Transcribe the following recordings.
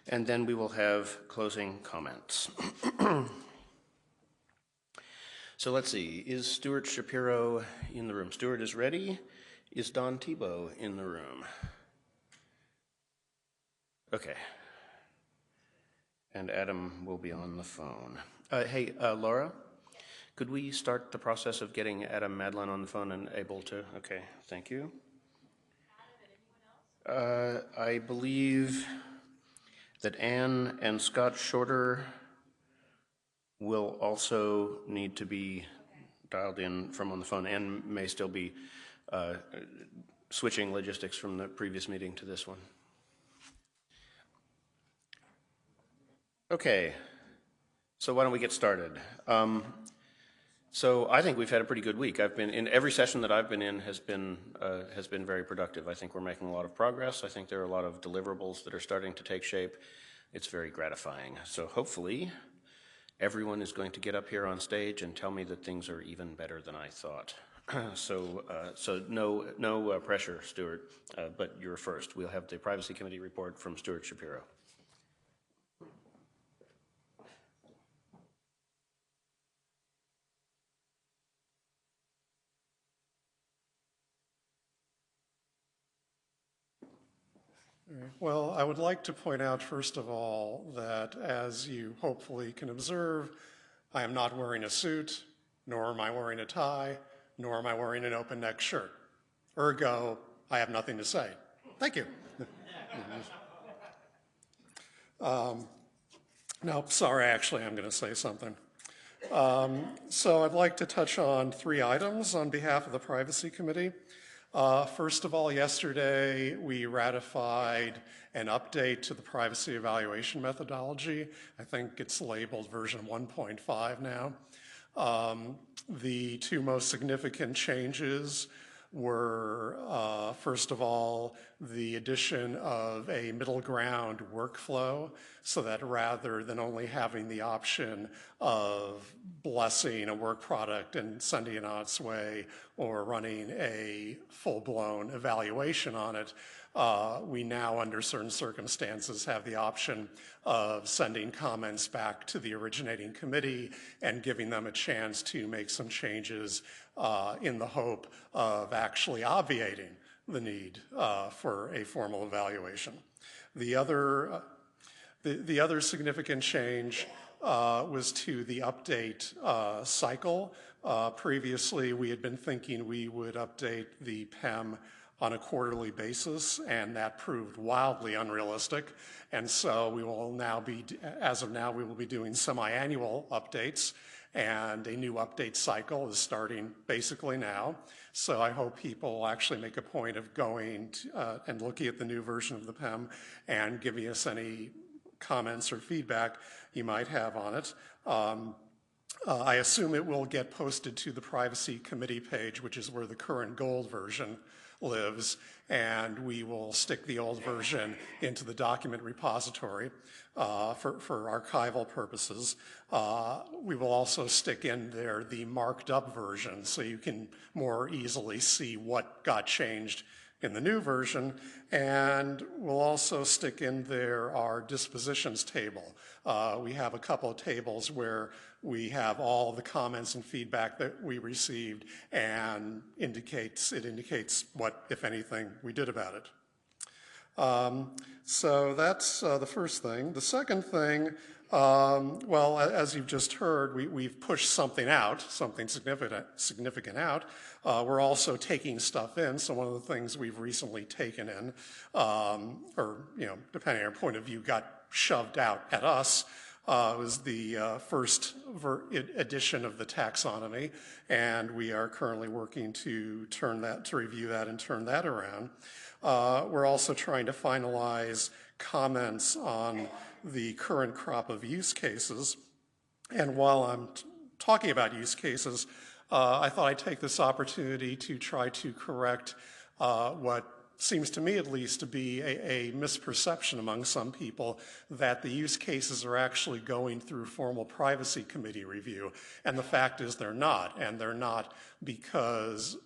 and then we will have closing comments. So let's see, is Stuart Shapiro in the room? Stuart is ready. Is Don Tebow in the room? Okay. And Adam will be on the phone. Hey, Laura, could we start the process of getting Adam Madlin on the phone and able to? Okay, thank you. I believe that Anne and Scott Shorter will also need to be dialed in from on the phone. Anne may still be switching logistics from the previous meeting to this one. Okay, so why don't we get started? So I think we've had a pretty good week. Every session that I've been in has been very productive. I think we're making a lot of progress. I think there are a lot of deliverables that are starting to take shape. It's very gratifying. So hopefully everyone is going to get up here on stage and tell me that things are even better than I thought. So no pressure, Stuart, but you're first. We'll have the Privacy Committee report from Stuart Shapiro. Well, I would like to point out, first of all, that as you hopefully can observe, I am not wearing a suit, nor am I wearing a tie, nor am I wearing an open neck shirt. Ergo, I have nothing to say. Thank you. No, sorry, actually, I'm going to say something. So I'd like to touch on 3 items on behalf of the Privacy Committee. First of all, yesterday we ratified an update to the privacy evaluation methodology. I think it's labeled version 1.5 now. The 2 most significant changes were, first of all, the addition of a middle ground workflow so that rather than only having the option of blessing a work product and sending it on its way or running a full-blown evaluation on it, we now, under certain circumstances, have the option of sending comments back to the originating committee and giving them a chance to make some changes in the hope of actually obviating the need for a formal evaluation. The other significant change was to the update cycle. Previously, we had been thinking we would update the PEM on a quarterly basis, and that proved wildly unrealistic. And so we will now be, as of now, we will be doing semi-annual updates, and a new update cycle is starting basically now. So I hope people will actually make a point of going to, and looking at the new version of the PEM and giving us any comments or feedback you might have on it. I assume it will get posted to the Privacy Committee page, which is where the current gold version lives, and we will stick the old version into the document repository for archival purposes. We will also stick in there the marked up version so you can more easily see what got changed in the new version, and we'll also stick in there our dispositions table. We have a couple of tables where we have all the comments and feedback that we received, and it indicates what, if anything, we did about it. So that's the first thing. The second thing, well, as you've just heard, we've pushed something out, something significant out. We're also taking stuff in. So one of the things we've recently taken in, or depending on your point of view, got shoved out at us, was the first edition of the taxonomy, and we are currently working to review that and turn that around. We're also trying to finalize comments on the current crop of use cases. And while I'm talking about use cases, I thought I'd take this opportunity to try to correct what seems to me at least to be a misperception among some people that the use cases are actually going through formal Privacy Committee review. And the fact is they're not. And they're not because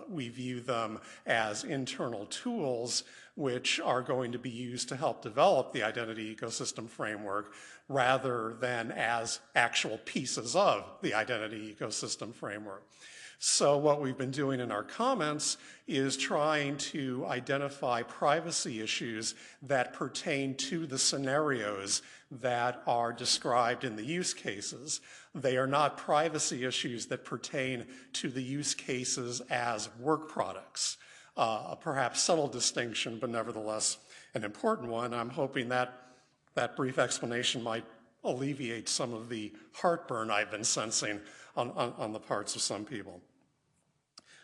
we view them as internal tools which are going to be used to help develop the identity ecosystem framework rather than as actual pieces of the identity ecosystem framework. So what we've been doing in our comments is trying to identify privacy issues that pertain to the scenarios that are described in the use cases. They are not privacy issues that pertain to the use cases as work products. A perhaps subtle distinction, but nevertheless an important one. I'm hoping that that brief explanation might alleviate some of the heartburn I've been sensing on the parts of some people.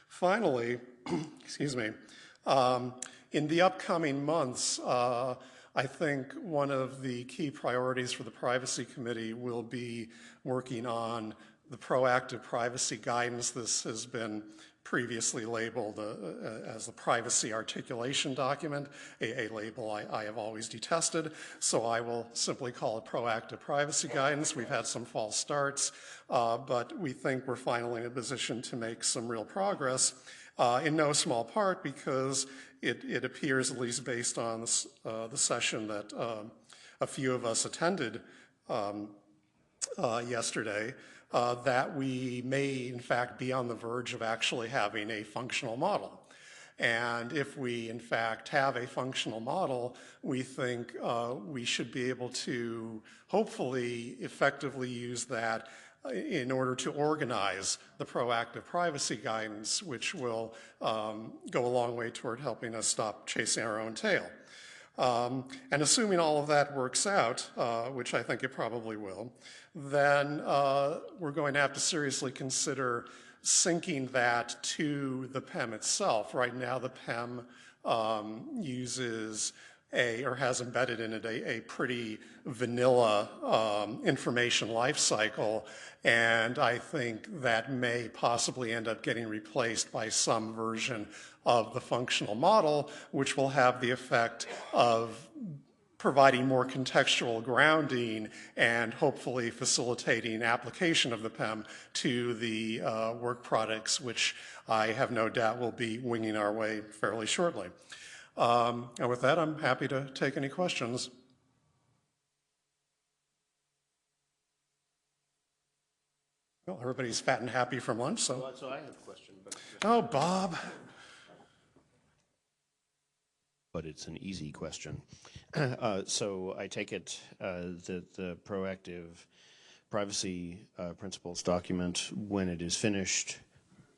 Finally, excuse me, in the upcoming months, I think one of the key priorities for the Privacy Committee will be working on the proactive privacy guidance. This has been previously labeled as the privacy articulation document, a label I have always detested, so I will simply call it proactive privacy guidance. We've had some false starts, but we think we're finally in a position to make some real progress, in no small part because it appears, at least based on the session that a few of us attended yesterday, that we may, in fact, be on the verge of actually having a functional model. And if we, in fact, have a functional model, we think we should be able to hopefully effectively use that in order to organize the proactive privacy guidance, which will go a long way toward helping us stop chasing our own tail. And assuming all of that works out, which I think it probably will, then we're going to have to seriously consider syncing that to the PEM itself. Right now, the PEM uses or has embedded in it a pretty vanilla information lifecycle, and I think that may possibly end up getting replaced by some version of the functional model, which will have the effect of providing more contextual grounding and hopefully facilitating application of the PEM to the work products, which I have no doubt will be winging our way fairly shortly. And with that, I'm happy to take any questions. Well, everybody's fat and happy from lunch, so. Well, so I have a question. Oh, Bob. But it's an easy question. So I take it that the proactive privacy principles document, when it is finished,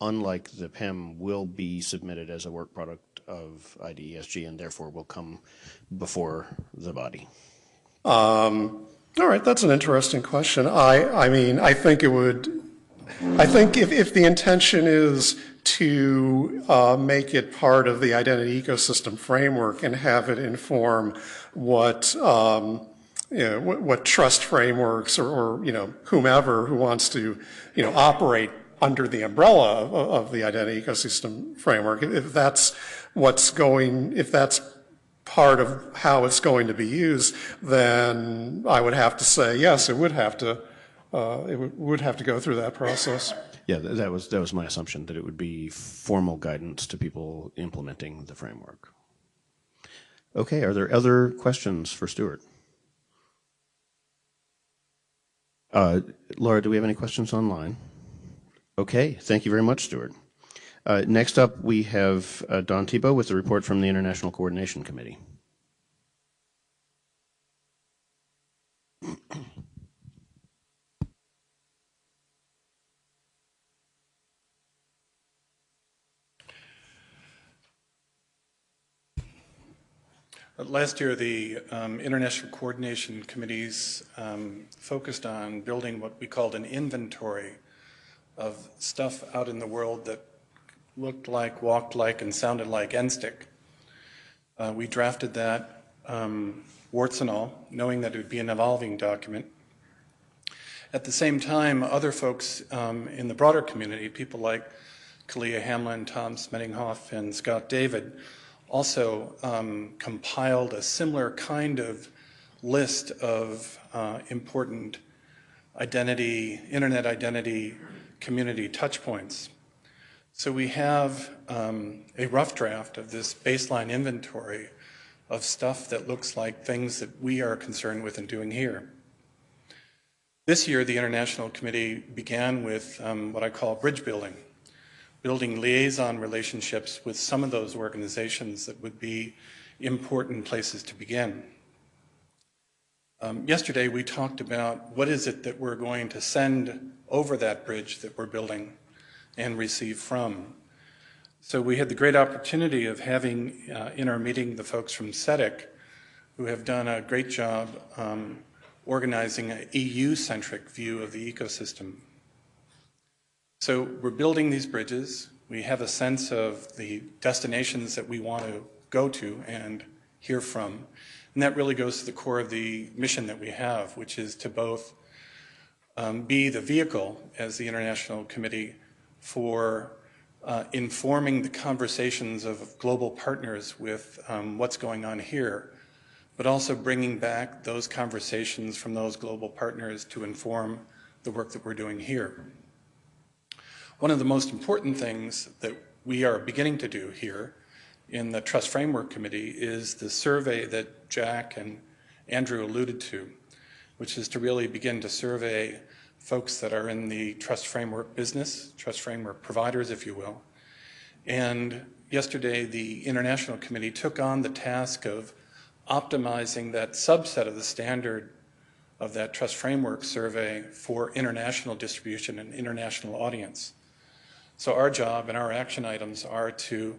unlike the PEM, will be submitted as a work product of IDESG and therefore will come before the body. All right, that's an interesting question. I mean, I think it would, I think if the intention is to make it part of the identity ecosystem framework and have it inform what, what trust frameworks or whomever who wants to, operate under the umbrella of the identity ecosystem framework, if that's if that's part of how it's going to be used, then I would have to say yes, it would have to go through that process. Yeah, that was my assumption, that it would be formal guidance to people implementing the framework. Okay, are there other questions for Stuart? Laura, do we have any questions online? Okay, thank you very much, Stuart. Next up, we have Don Tebow with the report from the International Coordination Committee. Last year, the International Coordination Committees focused on building what we called an inventory of stuff out in the world that looked like, walked like, and sounded like NSTIC. We drafted that, warts and all, knowing that it would be an evolving document. At the same time, other folks in the broader community, people like Kalia Hamlin, Tom Smettinghoff, and Scott David, also compiled a similar kind of list of important internet identity community touch points. So we have a rough draft of this baseline inventory of stuff that looks like things that we are concerned with and doing here. This year, the International Committee began with what I call bridge building, building liaison relationships with some of those organizations that would be important places to begin. Yesterday, we talked about what is it that we're going to send over that bridge that we're building and receive from. So we had the great opportunity of having in our meeting the folks from SEDEC, who have done a great job organizing an EU-centric view of the ecosystem. So we're building these bridges. We have a sense of the destinations that we want to go to and hear from. And that really goes to the core of the mission that we have, which is to both be the vehicle as the International Committee for informing the conversations of global partners with what's going on here, but also bringing back those conversations from those global partners to inform the work that we're doing here. One of the most important things that we are beginning to do here in the Trust Framework Committee is the survey that Jack and Andrew alluded to, which is to really begin to survey folks that are in the trust framework business, trust framework providers, if you will. And yesterday, the International Committee took on the task of optimizing that subset of the standard of that trust framework survey for international distribution and international audience. So our job and our action items are to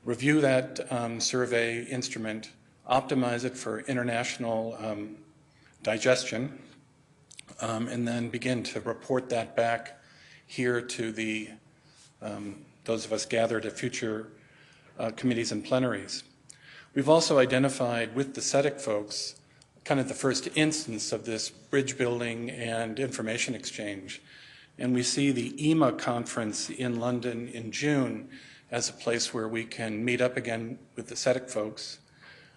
review that survey instrument, optimize it for international digestion, and then begin to report that back here to the those of us gathered at future committees and plenaries. We've also identified with the SEDEC folks kind of the first instance of this bridge building and information exchange. And we see the EMA conference in London in June as a place where we can meet up again with the SEDEC folks.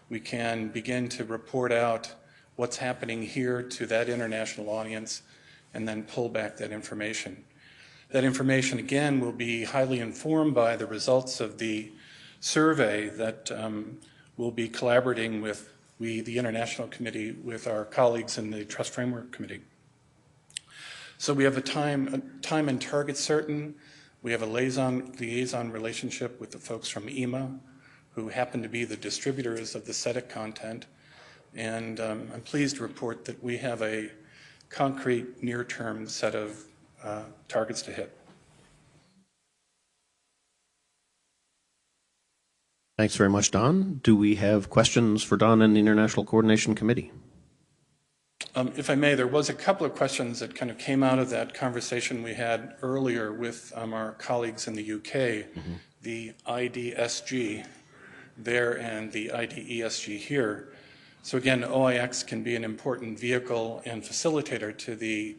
We can begin to report out what's happening here to that international audience and then pull back that information. That information, again, will be highly informed by the results of the survey that we'll be collaborating with, the International Committee, with our colleagues in the Trust Framework Committee. So we have a time and target certain. We have a liaison relationship with the folks from EMA, who happen to be the distributors of the SEDEC content. And I'm pleased to report that we have a concrete near-term set of targets to hit. Thanks very much, Don. Do we have questions for Don and the International Coordination Committee? If I may, there was a couple of questions that kind of came out of that conversation we had earlier with our colleagues in the UK, the IDESG there and the IDESG here. So again, OIX can be an important vehicle and facilitator to the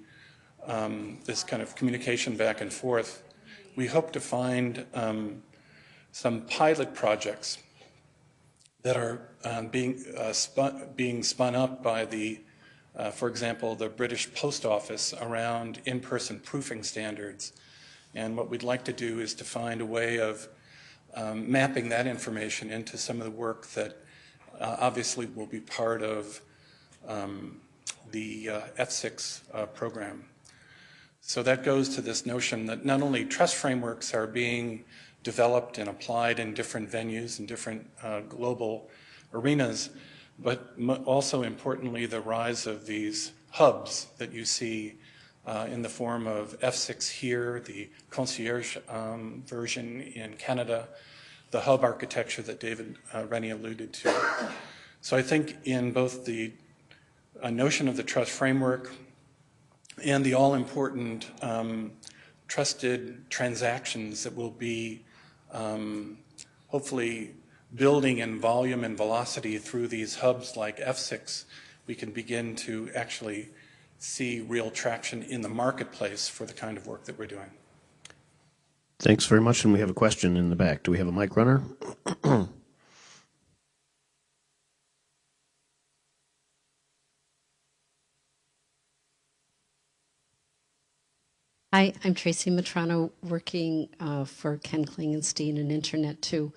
this kind of communication back and forth. We hope to find some pilot projects that are being spun up by the, for example, the British Post Office around in-person proofing standards. And what we'd like to do is to find a way of mapping that information into some of the work that obviously will be part of the F6 program. So that goes to this notion that not only trust frameworks are being developed and applied in different venues and different global arenas, but also importantly the rise of these hubs that you see in the form of F6 here, the concierge version in Canada, the hub architecture that David Rennie alluded to. So I think in both the notion of the trust framework and the all-important trusted transactions that will be hopefully building in volume and velocity through these hubs like F6, we can begin to actually see real traction in the marketplace for the kind of work that we're doing. Thanks very much, and we have a question in the back. Do we have a mic runner? Hi, I'm Tracy Matrano, working for Ken Klingenstein and Internet 2.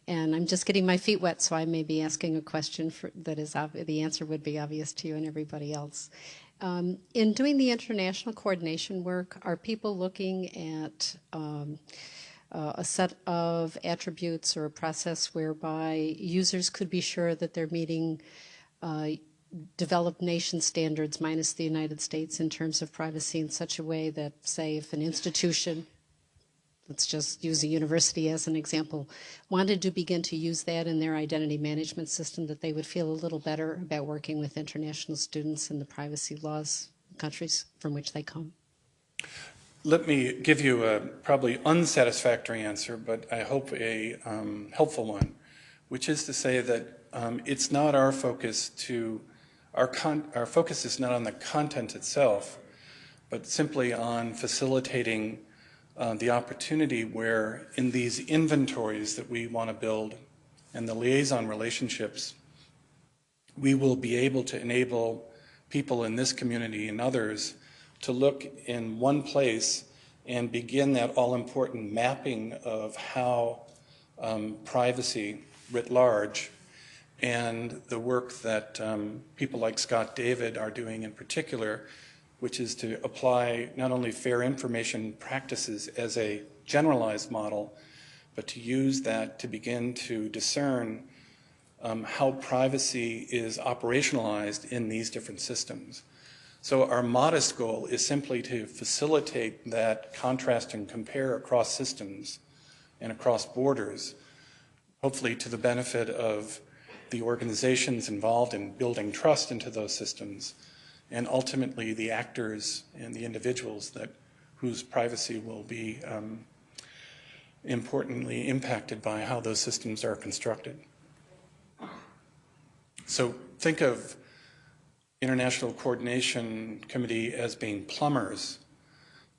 And I'm just getting my feet wet, so I may be asking a question that is the answer would be obvious to you and everybody else. In doing the international coordination work, are people looking at a set of attributes or a process whereby users could be sure that they're meeting developed nation standards minus the United States in terms of privacy in such a way that, say, if an institution, let's just use a university as an example, wanted to begin to use that in their identity management system, that they would feel a little better about working with international students and the privacy laws countries from which they come? Let me give you a probably unsatisfactory answer, but I hope a helpful one, which is to say that it's not our focus to, our focus is not on the content itself, but simply on facilitating the opportunity where in these inventories that we want to build and the liaison relationships, we will be able to enable people in this community and others to look in one place and begin that all-important mapping of how privacy writ large and the work that people like Scott David are doing in particular, which is to apply not only fair information practices as a generalized model, but to use that to begin to discern how privacy is operationalized in these different systems. So our modest goal is simply to facilitate that contrast and compare across systems and across borders, hopefully to the benefit of the organizations involved in building trust into those systems, and ultimately the actors and the individuals whose privacy will be importantly impacted by how those systems are constructed. So think of International Coordination Committee as being plumbers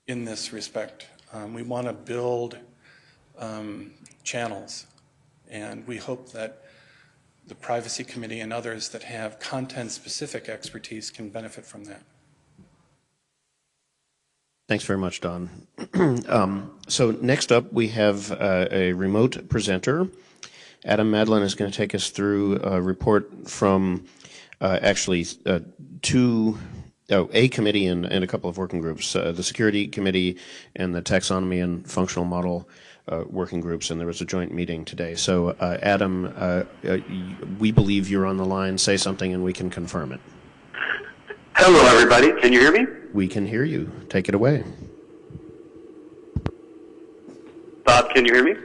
in this respect. We want to build channels, and we hope that the Privacy Committee and others that have content-specific expertise can benefit from that. Thanks very much, Don. So next up, we have a remote presenter. Adam Madlin is going to take us through a report from a committee and a couple of working groups, the Security Committee and the Taxonomy and Functional Model working groups, and there was a joint meeting today. So Adam, we believe you're on the line. Say something and we can confirm it. Hello, everybody. Can you hear me? We can hear you. Take it away. Bob, can you hear me?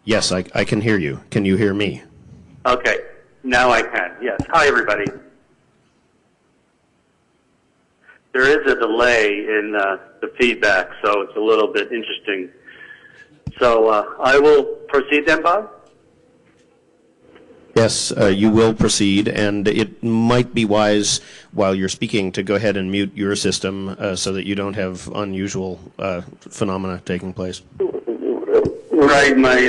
Yes, I can hear you. Can you hear me? Okay. Now I can. Yes. Hi, everybody. There is a delay in the feedback, so it's a little bit interesting. So I will proceed then, Bob? Yes, you will proceed, and it might be wise while you're speaking to go ahead and mute your system so that you don't have unusual phenomena taking place. Right, my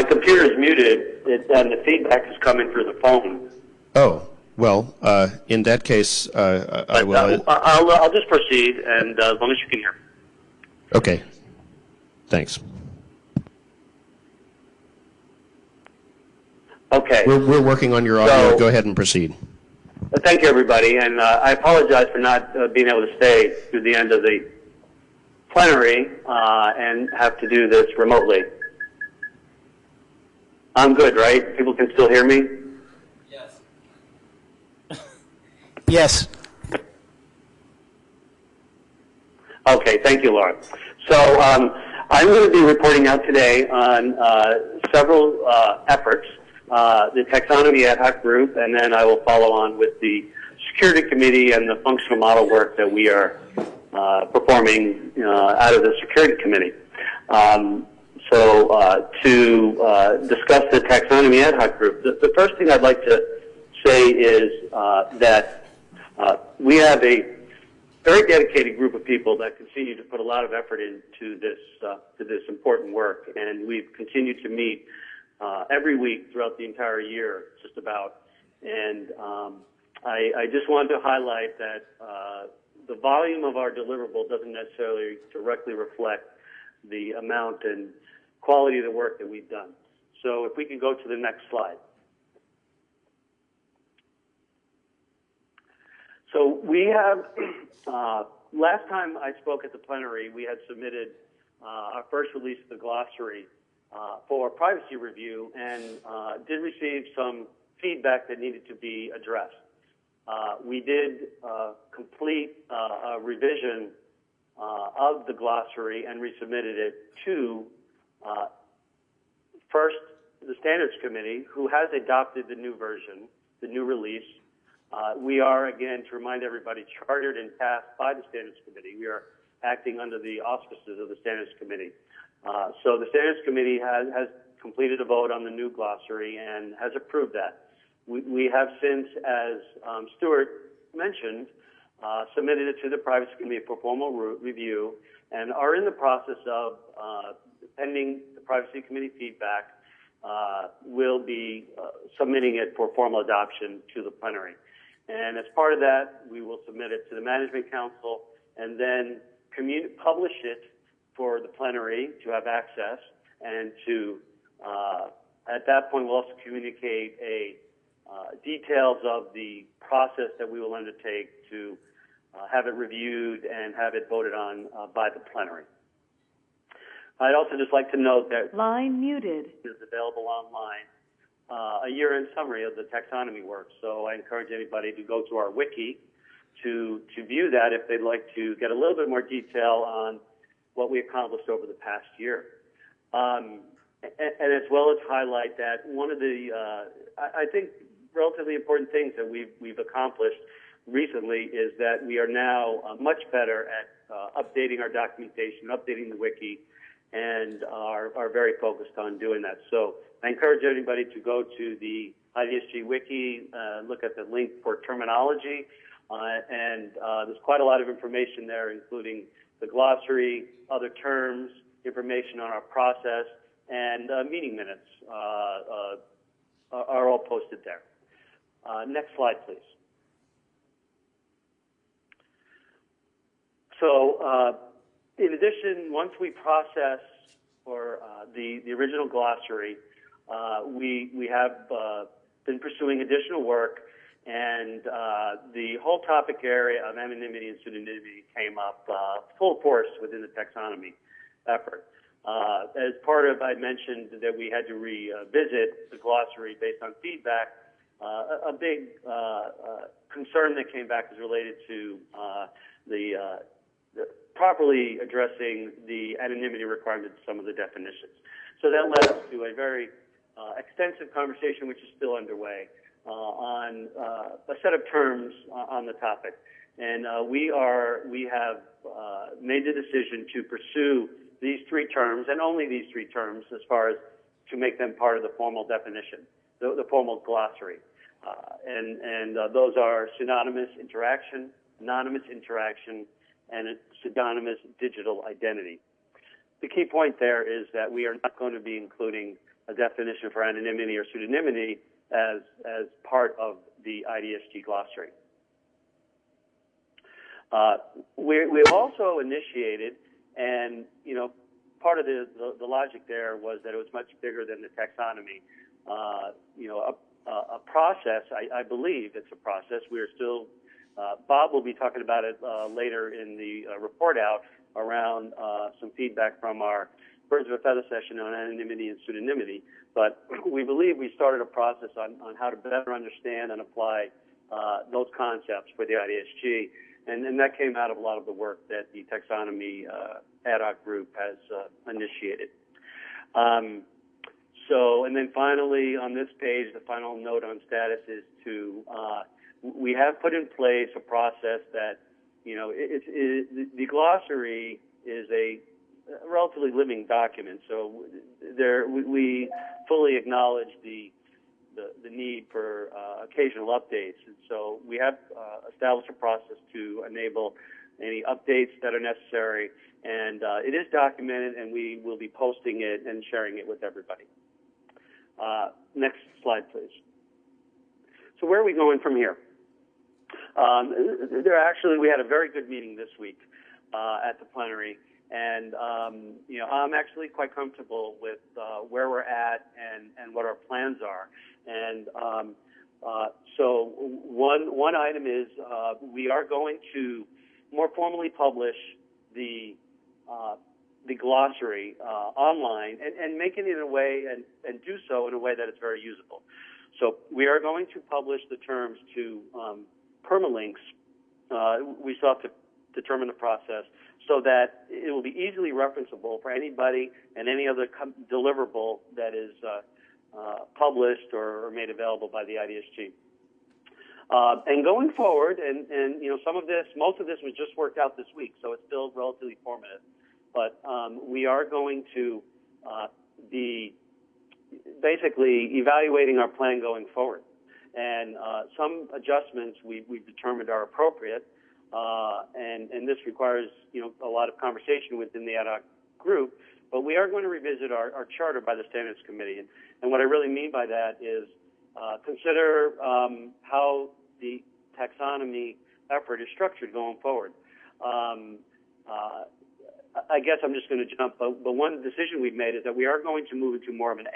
computer is muted, and the feedback is coming through the phone. Oh, well, in that case, I will. I'll just proceed, and as long as you can hear me. Okay, thanks. Okay. We're working on your audio. Go ahead and proceed. Thank you, everybody, and I apologize for not being able to stay through the end of the plenary and have to do this remotely. I'm good, right? People can still hear me? Yes. Yes. Okay, thank you, Laura. So I'm going to be reporting out today on several efforts, the Taxonomy Ad Hoc Group, and then I will follow on with the Security Committee and the functional model work that we are performing out of the Security Committee. To discuss the Taxonomy Ad Hoc Group, the first thing I'd like to say is that we have a very dedicated group of people that continue to put a lot of effort into this important work, and we've continued to meet every week throughout the entire year, just about. And I just wanted to highlight that the volume of our deliverable doesn't necessarily directly reflect the amount and quality of the work that we've done. So if we can go to the next slide. So we have, last time I spoke at the plenary, we had submitted our first release of the glossary for privacy review and did receive some feedback that needed to be addressed. We did complete a revision of the glossary and resubmitted it to first the Standards Committee, who has adopted the new version, the new release. We are, again, to remind everybody, chartered and tasked by the Standards Committee. We are acting under the auspices of the Standards Committee. So the Standards Committee has completed a vote on the new glossary and has approved that. We have since, as Stuart mentioned, submitted it to the Privacy Committee for formal review and are in the process of, pending the Privacy Committee feedback, will be submitting it for formal adoption to the plenary. And as part of that, we will submit it to the Management Council and then publish it for the plenary to have access, and to, at that point, we'll also communicate details of the process that we will undertake to have it reviewed and have it voted on by the plenary. I'd also just like to note that line muted is available online, a year-end summary of the taxonomy work. So I encourage anybody to go to our wiki to view that if they'd like to get a little bit more detail on what we accomplished over the past year. And as well as highlight that one of the, I think, relatively important things that we've accomplished recently is that we are now much better at updating our documentation, updating the wiki, and are very focused on doing that. So I encourage everybody to go to the IDESG wiki, look at the link for terminology, and there's quite a lot of information there, including the glossary, other terms, information on our process, and meeting minutes are all posted there. Next slide, please. So in addition, once we process for the original glossary, we have been pursuing additional work, and the whole topic area of anonymity and pseudonymity came up full force within the taxonomy effort. As part of, I mentioned that we had to revisit the glossary based on feedback. A big concern that came back is related to the properly addressing the anonymity requirements of some of the definitions. So that led us to a very extensive conversation, which is still underway, on a set of terms on the topic. And we have made the decision to pursue these three terms, and only these three terms, as far as to make them part of the formal definition, the formal glossary. And those are synonymous interaction, anonymous interaction, and a pseudonymous digital identity. The key point there is that we are not going to be including a definition for anonymity or pseudonymity as part of the IDESG glossary. We've also initiated, and part of the logic there was that it was much bigger than the taxonomy. A process. I believe it's a process. We are still. Bob will be talking about it later in the report out around some feedback from our Birds of a Feather session on anonymity and pseudonymity. But we believe we started a process on how to better understand and apply those concepts for the IDESG. And that came out of a lot of the work that the taxonomy ad hoc group has initiated. And then finally on this page, the final note on status is to, we have put in place a process that, the glossary is a relatively living document. So we fully acknowledge the need for occasional updates. And so we have established a process to enable any updates that are necessary. And it is documented, and we will be posting it and sharing it with everybody. Next slide, please. So where are we going from here? We had a very good meeting this week at the plenary, and I'm actually quite comfortable with where we're at and what our plans are. And so one item is we are going to more formally publish the glossary online and making it in a way and do so in a way that it's very usable. So we are going to publish the terms to permalinks. We still have to determine the process so that it will be easily referenceable for anybody and any other deliverable that is published or made available by the IDESG. And going forward, and most of this was just worked out this week, so it's still relatively formative. But we are going to be basically evaluating our plan going forward. And some adjustments we've determined are appropriate, and this requires a lot of conversation within the ad hoc group. But we are going to revisit our charter by the Standards Committee. And what I really mean by that is consider how the taxonomy effort is structured going forward. I guess I'm just going to jump, but one decision we've made is that we are going to move into more of an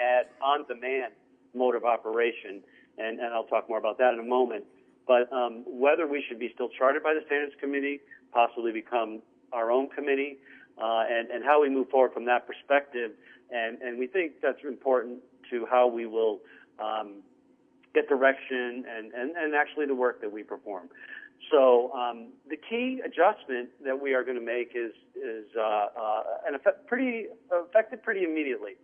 on-demand mode of operation, and I'll talk more about that in a moment. But whether we should be still chartered by the Standards Committee, possibly become our own committee, and how we move forward from that perspective, and we think that's important to how we will get direction and actually the work that we perform. So the key adjustment that we are going to make is effective pretty immediately.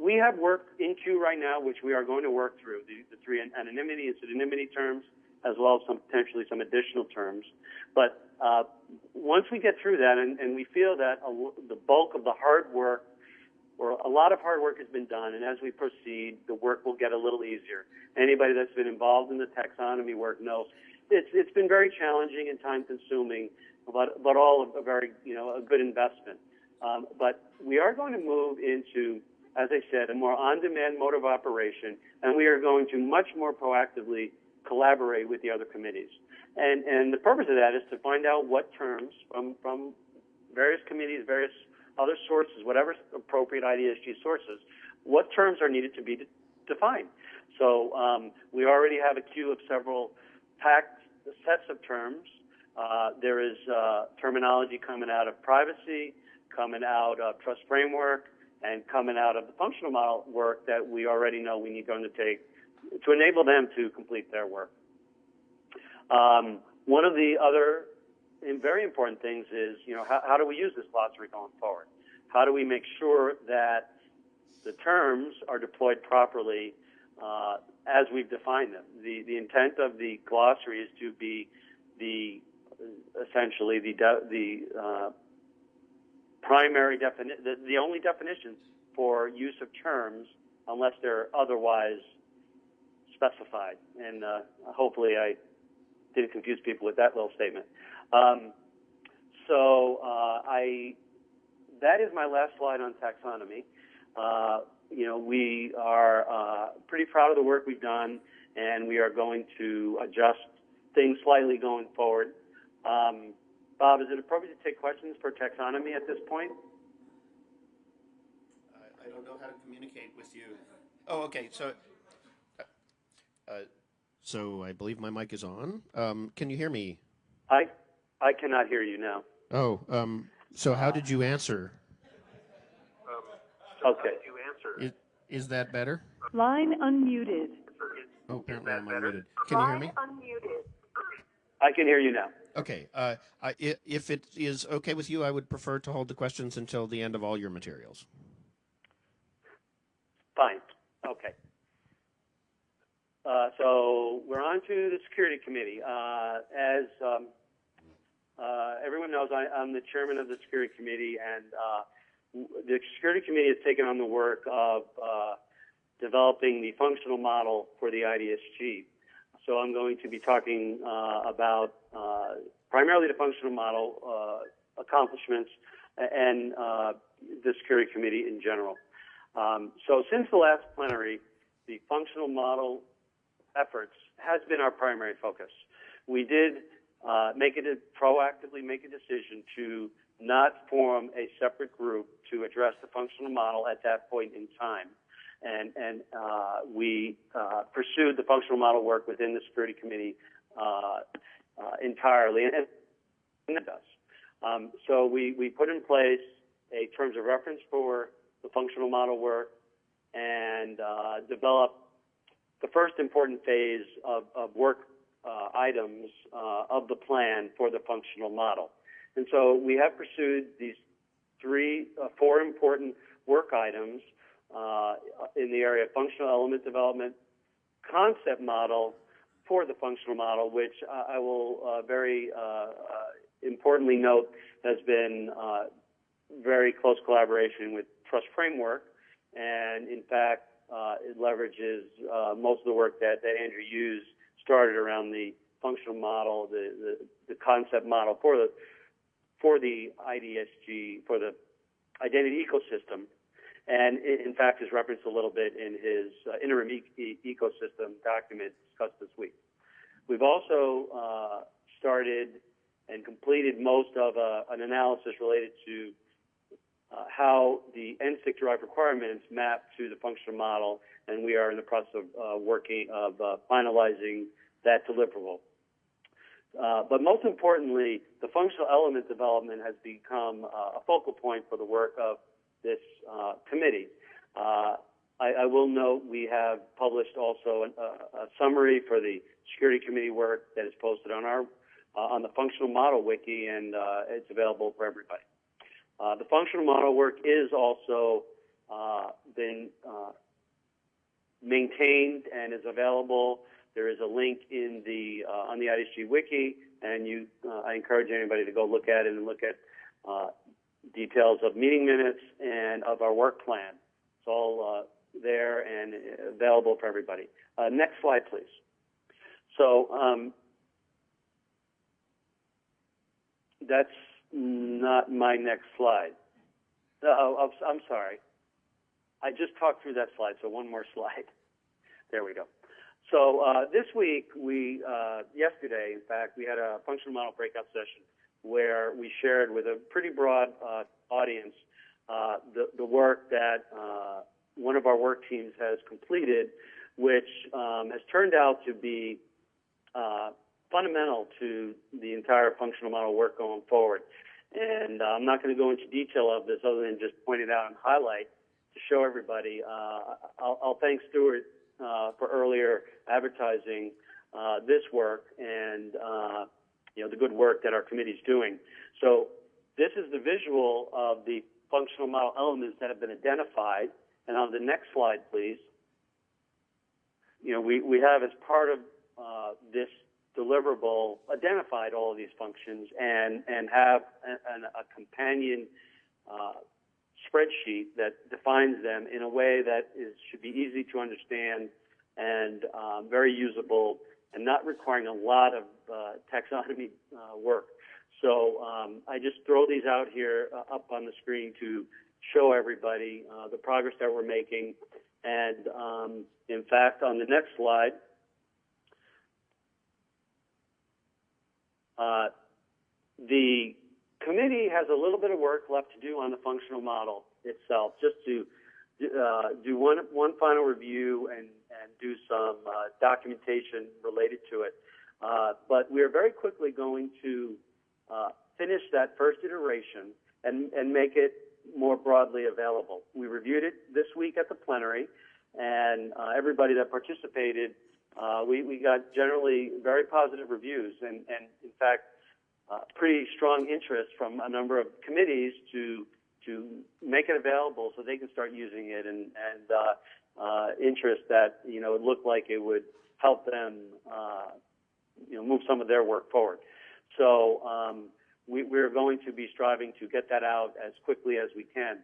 We have work in queue right now, which we are going to work through, the three anonymity and pseudonymity terms, as well as potentially some additional terms. But once we get through that, and we feel that the bulk of the hard work, or a lot of hard work has been done, and as we proceed, the work will get a little easier. Anybody that's been involved in the taxonomy work knows it's been very challenging and time-consuming, but all a very a good investment. But we are going to move into, as I said, a more on-demand mode of operation, and we are going to much more proactively collaborate with the other committees. And the purpose of that is to find out what terms from various committees, various other sources, whatever appropriate IDESG sources, what terms are needed to be defined. So we already have a queue of several packed sets of terms. There is terminology coming out of privacy, coming out of trust framework, and coming out of the functional model work that we already know we need to undertake to enable them to complete their work. One of the other very important things is, how do we use this glossary going forward? How do we make sure that the terms are deployed properly as we've defined them? The intent of the glossary is to be essentially the primary definition, the only definitions for use of terms unless they're otherwise specified. And hopefully I didn't confuse people with that little statement. That is my last slide on taxonomy. We are pretty proud of the work we've done, and we are going to adjust things slightly going forward. Bob, is it appropriate to take questions for taxonomy at this point? I don't know how to communicate with you. Oh, okay. So I believe my mic is on. Can you hear me? I cannot hear you now. Oh, so how did you answer? Okay. Is that better? Line unmuted. Oh, apparently I'm unmuted. Can you hear me? I can hear you now. Okay. If it is okay with you, I would prefer to hold the questions until the end of all your materials. Fine. Okay. So we're on to the Security Committee. As everyone knows, I'm the chairman of the Security Committee, and the Security Committee has taken on the work of developing the functional model for the IDESG. So I'm going to be talking about primarily the functional model accomplishments and the Security Committee in general. So since the last plenary, the functional model efforts has been our primary focus. We did proactively make a decision to not form a separate group to address the functional model at that point in time. And we pursued the functional model work within the Security Committee entirely, and it does. So we put in place a terms of reference for the functional model work and developed the first important phase of work items of the plan for the functional model. And so we have pursued these four important work items in the area of functional element development, concept model for the functional model, which I will very importantly note has been very close collaboration with Trust Framework, and in fact it leverages most of the work that Andrew Hughes started around the functional model, the concept model for the IDESG, for the identity ecosystem, and in fact is referenced a little bit in his interim ecosystem document discussed this week. We've also started and completed most of an analysis related to how the NSTIC-derived requirements map to the functional model, and we are in the process of finalizing that deliverable. But most importantly, the functional element development has become a focal point for the work of this committee. I will note we have published also a summary for the Security Committee work that is posted on the functional model wiki, and it's available for everybody. The functional model work is also been maintained and is available. There is a link in on the IDESG wiki, and I encourage anybody to go look at it and look at details of meeting minutes and of our work plan. It's all there and available for everybody. Next slide, please. So that's not my next slide. Oh, I'm sorry. I just talked through that slide, so one more slide. There we go. So this week, yesterday, in fact, we had a functional model breakout session where we shared with a pretty broad audience the work that one of our work teams has completed, which has turned out to be fundamental to the entire functional model work going forward. And I'm not going to go into detail of this other than just point it out and highlight to show everybody. I'll thank Stuart for earlier advertising this work and the good work that our committee is doing. So this is the visual of the functional model elements that have been identified. And on the next slide, please. We have as part of this deliverable identified all of these functions and have a companion spreadsheet that defines them in a way that should be easy to understand and very usable and not requiring a lot of taxonomy work. So I just throw these out here up on the screen to show everybody the progress that we're making. And in fact, on the next slide, the committee has a little bit of work left to do on the functional model itself, just to do one final review and do some documentation related to it. But we are very quickly going to finish that first iteration and make it more broadly available. We reviewed it this week at the plenary, and everybody that participated, we got generally very positive reviews, and in fact, pretty strong interest from a number of committees to make it available so they can start using it, and interest that it looked like it would help them move some of their work forward. So we're going to be striving to get that out as quickly as we can.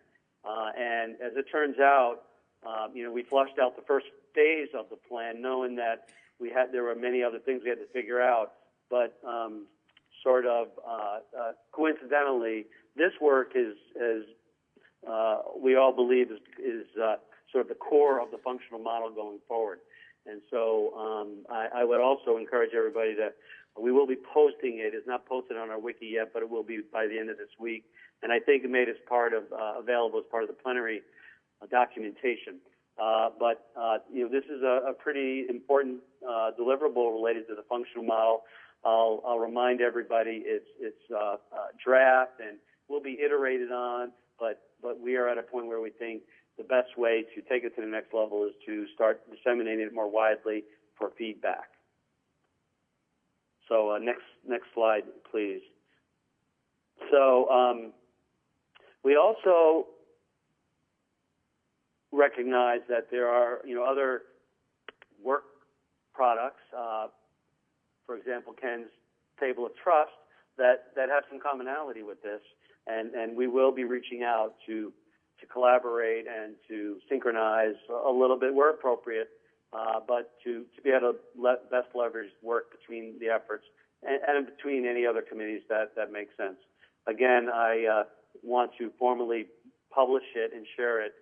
And as it turns out, we flushed out the first phase of the plan, knowing that there were many other things we had to figure out. But sort of coincidentally, this work is we all believe is sort of the core of the functional model going forward. And so I would also encourage everybody that we will be posting it. It's not posted on our wiki yet, but it will be by the end of this week. And I think it made it available as part of the plenary documentation. This is a pretty important deliverable related to the functional model. I'll remind everybody it's draft and will be iterated on, but we are at a point where we think the best way to take it to the next level is to start disseminating it more widely for feedback. So next slide, please. So we also recognize that there are other work products, for example, Ken's Table of Trust, that have some commonality with this, and we will be reaching out to collaborate and to synchronize a little bit where appropriate, but to be able to best leverage work between the efforts and between any other committees that make sense. Again, I want to formally publish it and share it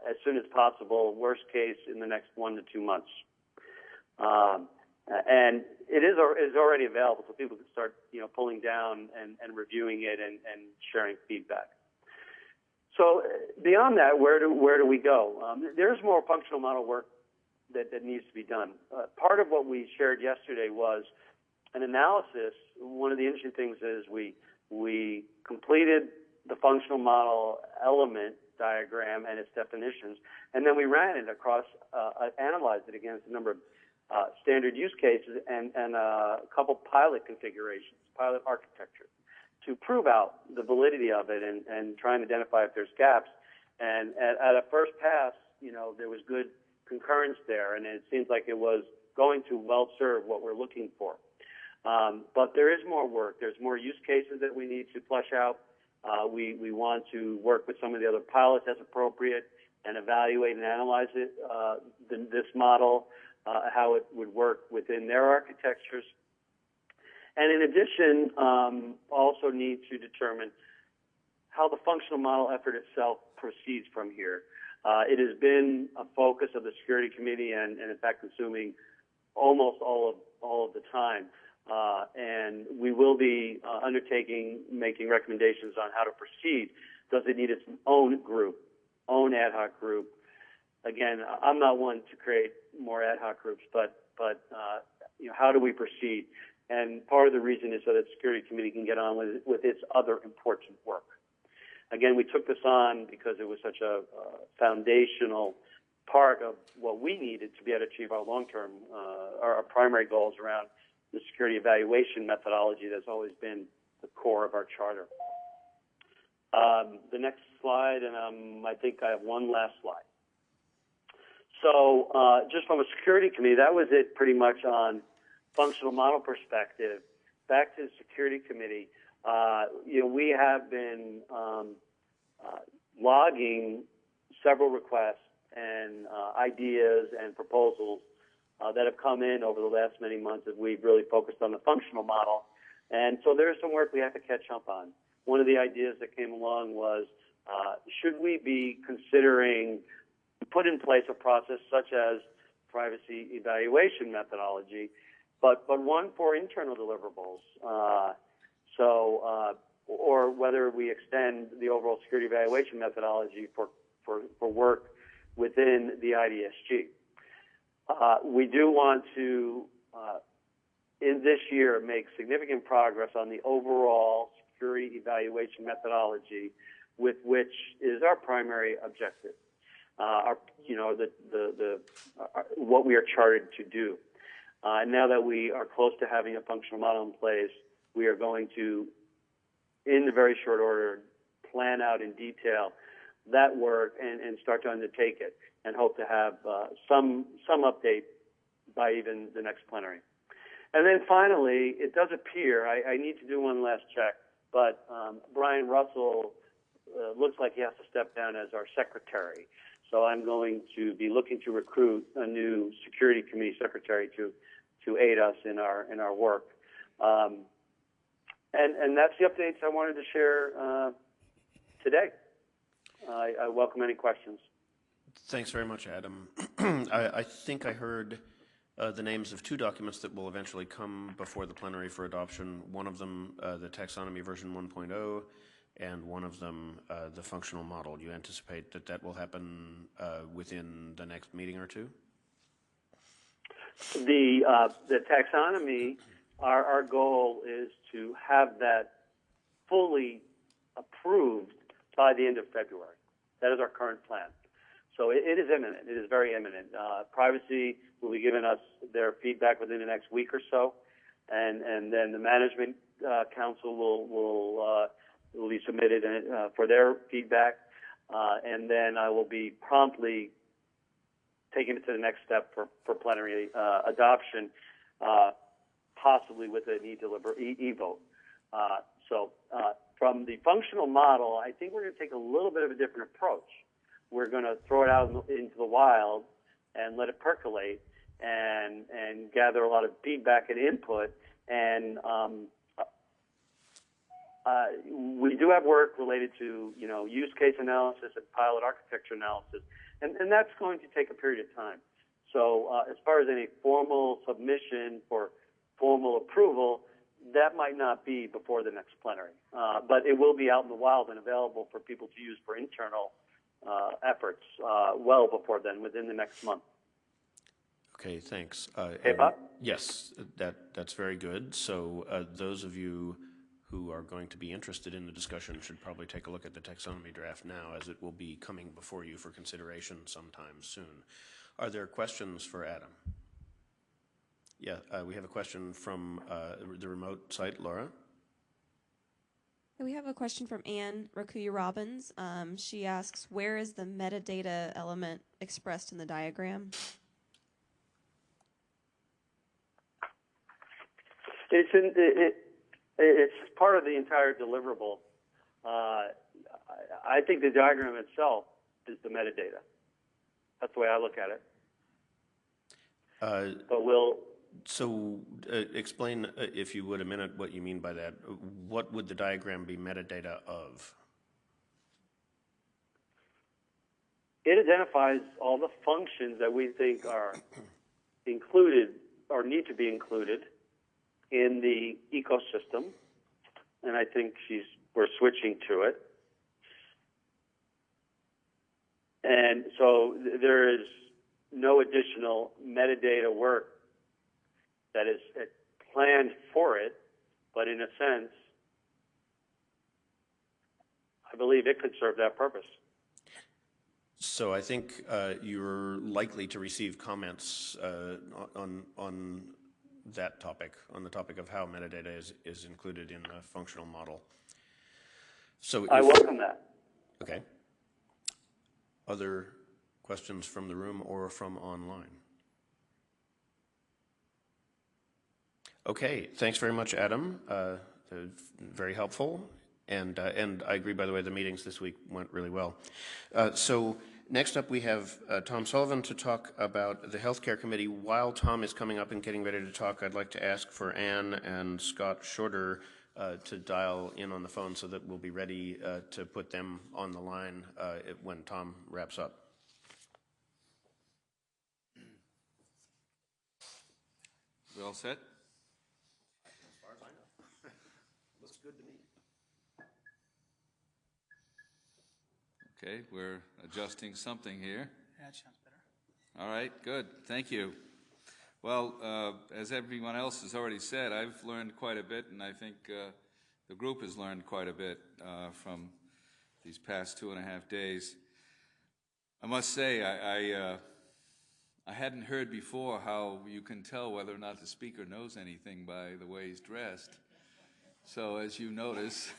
as soon as possible, worst case in the next 1 to 2 months. And it is already available, so people can start pulling down and reviewing it and sharing feedback. So beyond that, where do we go? There's more functional model work that needs to be done. Part of what we shared yesterday was an analysis. One of the interesting things is we completed the functional model element diagram and its definitions, and then we ran it across, analyzed it against a number of standard use cases and a couple pilot configurations, pilot architecture, to prove out the validity of it and try and identify if there's gaps. And at a first pass, there was good concurrence there, and it seems like it was going to well serve what we're looking for. But there is more work. There's more use cases that we need to flesh out. We want to work with some of the other pilots as appropriate and evaluate and analyze it, this model, how it would work within their architectures. And in addition, also need to determine how the functional model effort itself proceeds from here. It has been a focus of the Security Committee and in fact, consuming almost all of the time. And we will be making recommendations on how to proceed. Does it need its own group, own ad hoc group? Again, I'm not one to create more ad hoc groups, but how do we proceed? And part of the reason is so that the Security Committee can get on with its other important work. Again, we took this on because it was such a foundational part of what we needed to be able to achieve our long-term, our primary goals around the security evaluation methodology that's always been the core of our charter. The next slide, and I think I have one last slide. So just from a Security Committee, that was it pretty much on functional model perspective. Back to the Security Committee, we have been logging several requests and ideas and proposals that have come in over the last many months as we've really focused on the functional model. And so there's some work we have to catch up on. One of the ideas that came along was, should we be considering put in place a process such as privacy evaluation methodology, but one for internal deliverables, or whether we extend the overall security evaluation methodology for work within the IDESG. We do want to, in this year, make significant progress on the overall security evaluation methodology, with which is our primary objective, what we are chartered to do. And now that we are close to having a functional model in place, we are going to, in the very short order, plan out in detail that work and start to undertake it, and hope to have some update by even the next plenary. And then finally, it does appear, I need to do one last check, but Brian Russell looks like he has to step down as our secretary. So I'm going to be looking to recruit a new Security Committee secretary to aid us in our work. And that's the updates I wanted to share today. I welcome any questions. Thanks very much, Adam. I think I heard the names of two documents that will eventually come before the plenary for adoption. One of them, the taxonomy version 1.0, and one of them, the functional model. Do you anticipate that that will happen within the next meeting or two? The taxonomy, our goal is to have that fully approved by the end of February. That is our current plan. So it is imminent. It is very imminent. Privacy will be giving us their feedback within the next week or so, and then the management council will be submitted for their feedback, and then I will be promptly taking it to the next step for plenary adoption, possibly with an e-vote. So from the functional model, I think we're going to take a little bit of a different approach. We're going to throw it out into the wild and let it percolate and gather a lot of feedback and input. And we do have work related to, use case analysis and pilot architecture analysis, and that's going to take a period of time. So as far as any formal submission for formal approval, that might not be before the next plenary, but it will be out in the wild and available for people to use for internal efforts well before then, within the next month. Okay, thanks. Hey, Bob? Yes, that's very good. So those of you who are going to be interested in the discussion should probably take a look at the taxonomy draft now, as it will be coming before you for consideration sometime soon. Are there questions for Adam? Yeah, we have a question from the remote site, Laura. We have a question from Anne Rakuya Robbins. She asks, where is the metadata element expressed in the diagram? It's part of the entire deliverable. I think the diagram itself is the metadata. That's the way I look at it. But we'll... So explain, if you would, a minute what you mean by that. What would the diagram be metadata of? It identifies all the functions that we think are included or need to be included in the ecosystem, and I think we're switching to it. And so there is no additional metadata work that is planned for it, but in a sense, I believe it could serve that purpose. So I think you're likely to receive comments on that topic, on the topic of how metadata is included in the functional model. So I welcome that. Okay. Other questions from the room or from online? Okay, thanks very much, Adam. Very helpful. And I agree, by the way, the meetings this week went really well. So next up we have Tom Sullivan to talk about the Healthcare Committee. While Tom is coming up and getting ready to talk, I'd like to ask for Anne and Scott Shorter to dial in on the phone so that we'll be ready to put them on the line when Tom wraps up. We all set? Good to me. Okay, we're adjusting something here. Yeah, that sounds better. All right, good. Thank you. Well, as everyone else has already said, I've learned quite a bit, and I think the group has learned quite a bit from these past 2.5 days. I must say, I hadn't heard before how you can tell whether or not the speaker knows anything by the way he's dressed. So as you notice,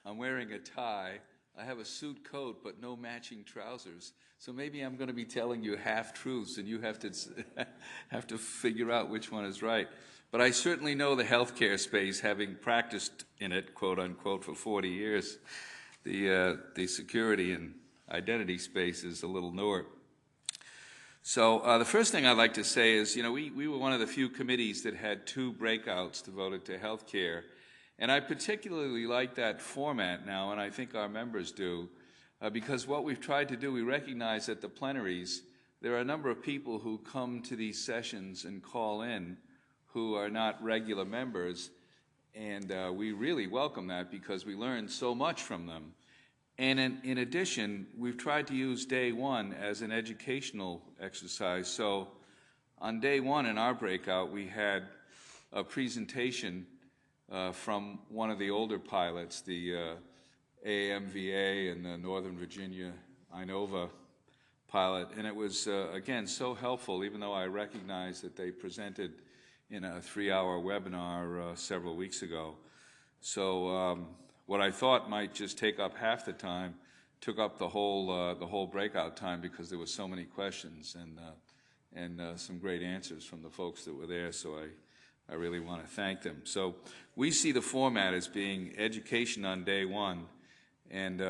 I'm wearing a tie. I have a suit coat, but no matching trousers. So maybe I'm going to be telling you half-truths, and you have to figure out which one is right. But I certainly know the healthcare space, having practiced in it, quote unquote, for 40 years. The security and identity space is a little newer. So the first thing I'd like to say is, we were one of the few committees that had 2 breakouts devoted to healthcare, and I particularly like that format now, and I think our members do, because what we've tried to do, we recognize at the plenaries, there are a number of people who come to these sessions and call in who are not regular members, and we really welcome that because we learn so much from them. And in addition, we've tried to use day one as an educational exercise. So on day one in our breakout, we had a presentation from one of the older pilots, the AMVA and the Northern Virginia INOVA pilot, and it was, again, so helpful, even though I recognize that they presented in a 3-hour webinar several weeks ago. So what I thought might just take up half the time took up the whole breakout time because there were so many questions and some great answers from the folks that were there, so I really want to thank them. So we see the format as being education on day one and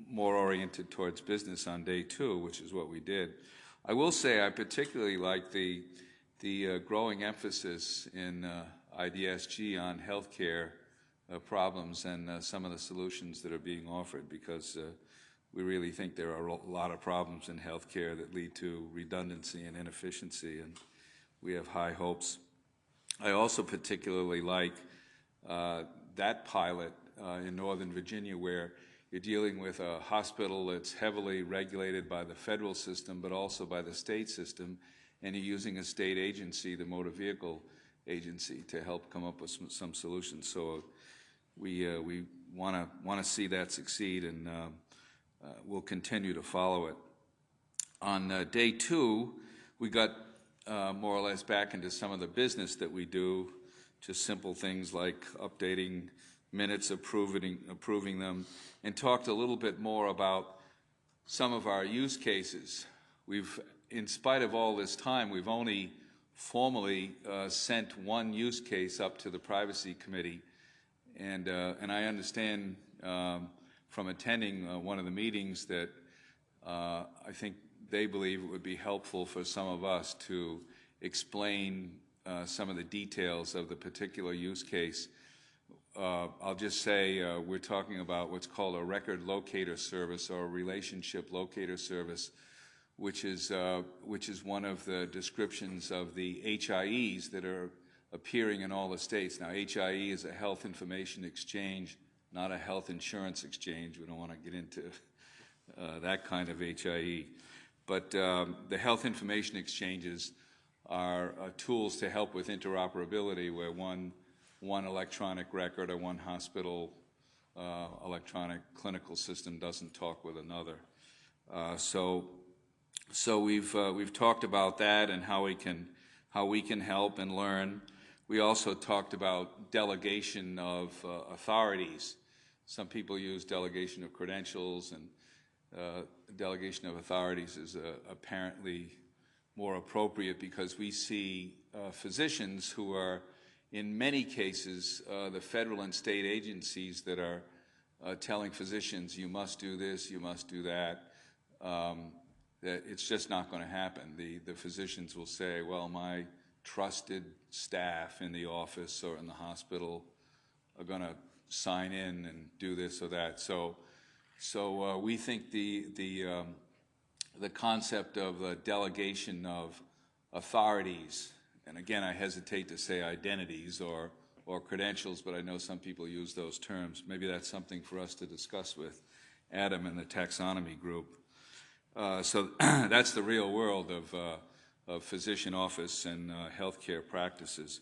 more oriented towards business on day two, which is what we did. I will say I particularly like the growing emphasis in IDESG on healthcare problems and some of the solutions that are being offered, because we really think there are a lot of problems in healthcare that lead to redundancy and inefficiency, and we have high hopes. I also particularly like that pilot in Northern Virginia, where you're dealing with a hospital that's heavily regulated by the federal system but also by the state system, and you're using a state agency, the motor vehicle agency, to help come up with some solutions. So we want to see that succeed, and we'll continue to follow it. On day two, we got more or less back into some of the business that we do, just simple things like updating minutes, approving them, and talked a little bit more about some of our use cases. In spite of all this time, we've only formally sent one use case up to the Privacy Committee, and I understand from attending one of the meetings that I think they believe it would be helpful for some of us to explain some of the details of the particular use case. I'll just say we're talking about what's called a record locator service, or a relationship locator service, which is one of the descriptions of the HIEs that are appearing in all the states. Now, HIE is a health information exchange, not a health insurance exchange. We don't want to get into that kind of HIE. But the health information exchanges are tools to help with interoperability, where one electronic record or one hospital electronic clinical system doesn't talk with another. So we've talked about that and how we can help and learn. We also talked about delegation of authorities. Some people use delegation of credentials, and delegation of authorities is apparently more appropriate, because we see physicians who are, in many cases, the federal and state agencies that are telling physicians, you must do this, you must do that, that it's just not going to happen. The physicians will say, well, my trusted staff in the office or in the hospital are going to sign in and do this or that. So we think the concept of delegation of authorities, and again, I hesitate to say identities or credentials, but I know some people use those terms. Maybe that's something for us to discuss with Adam and the taxonomy group. So that's the real world of physician office and healthcare practices,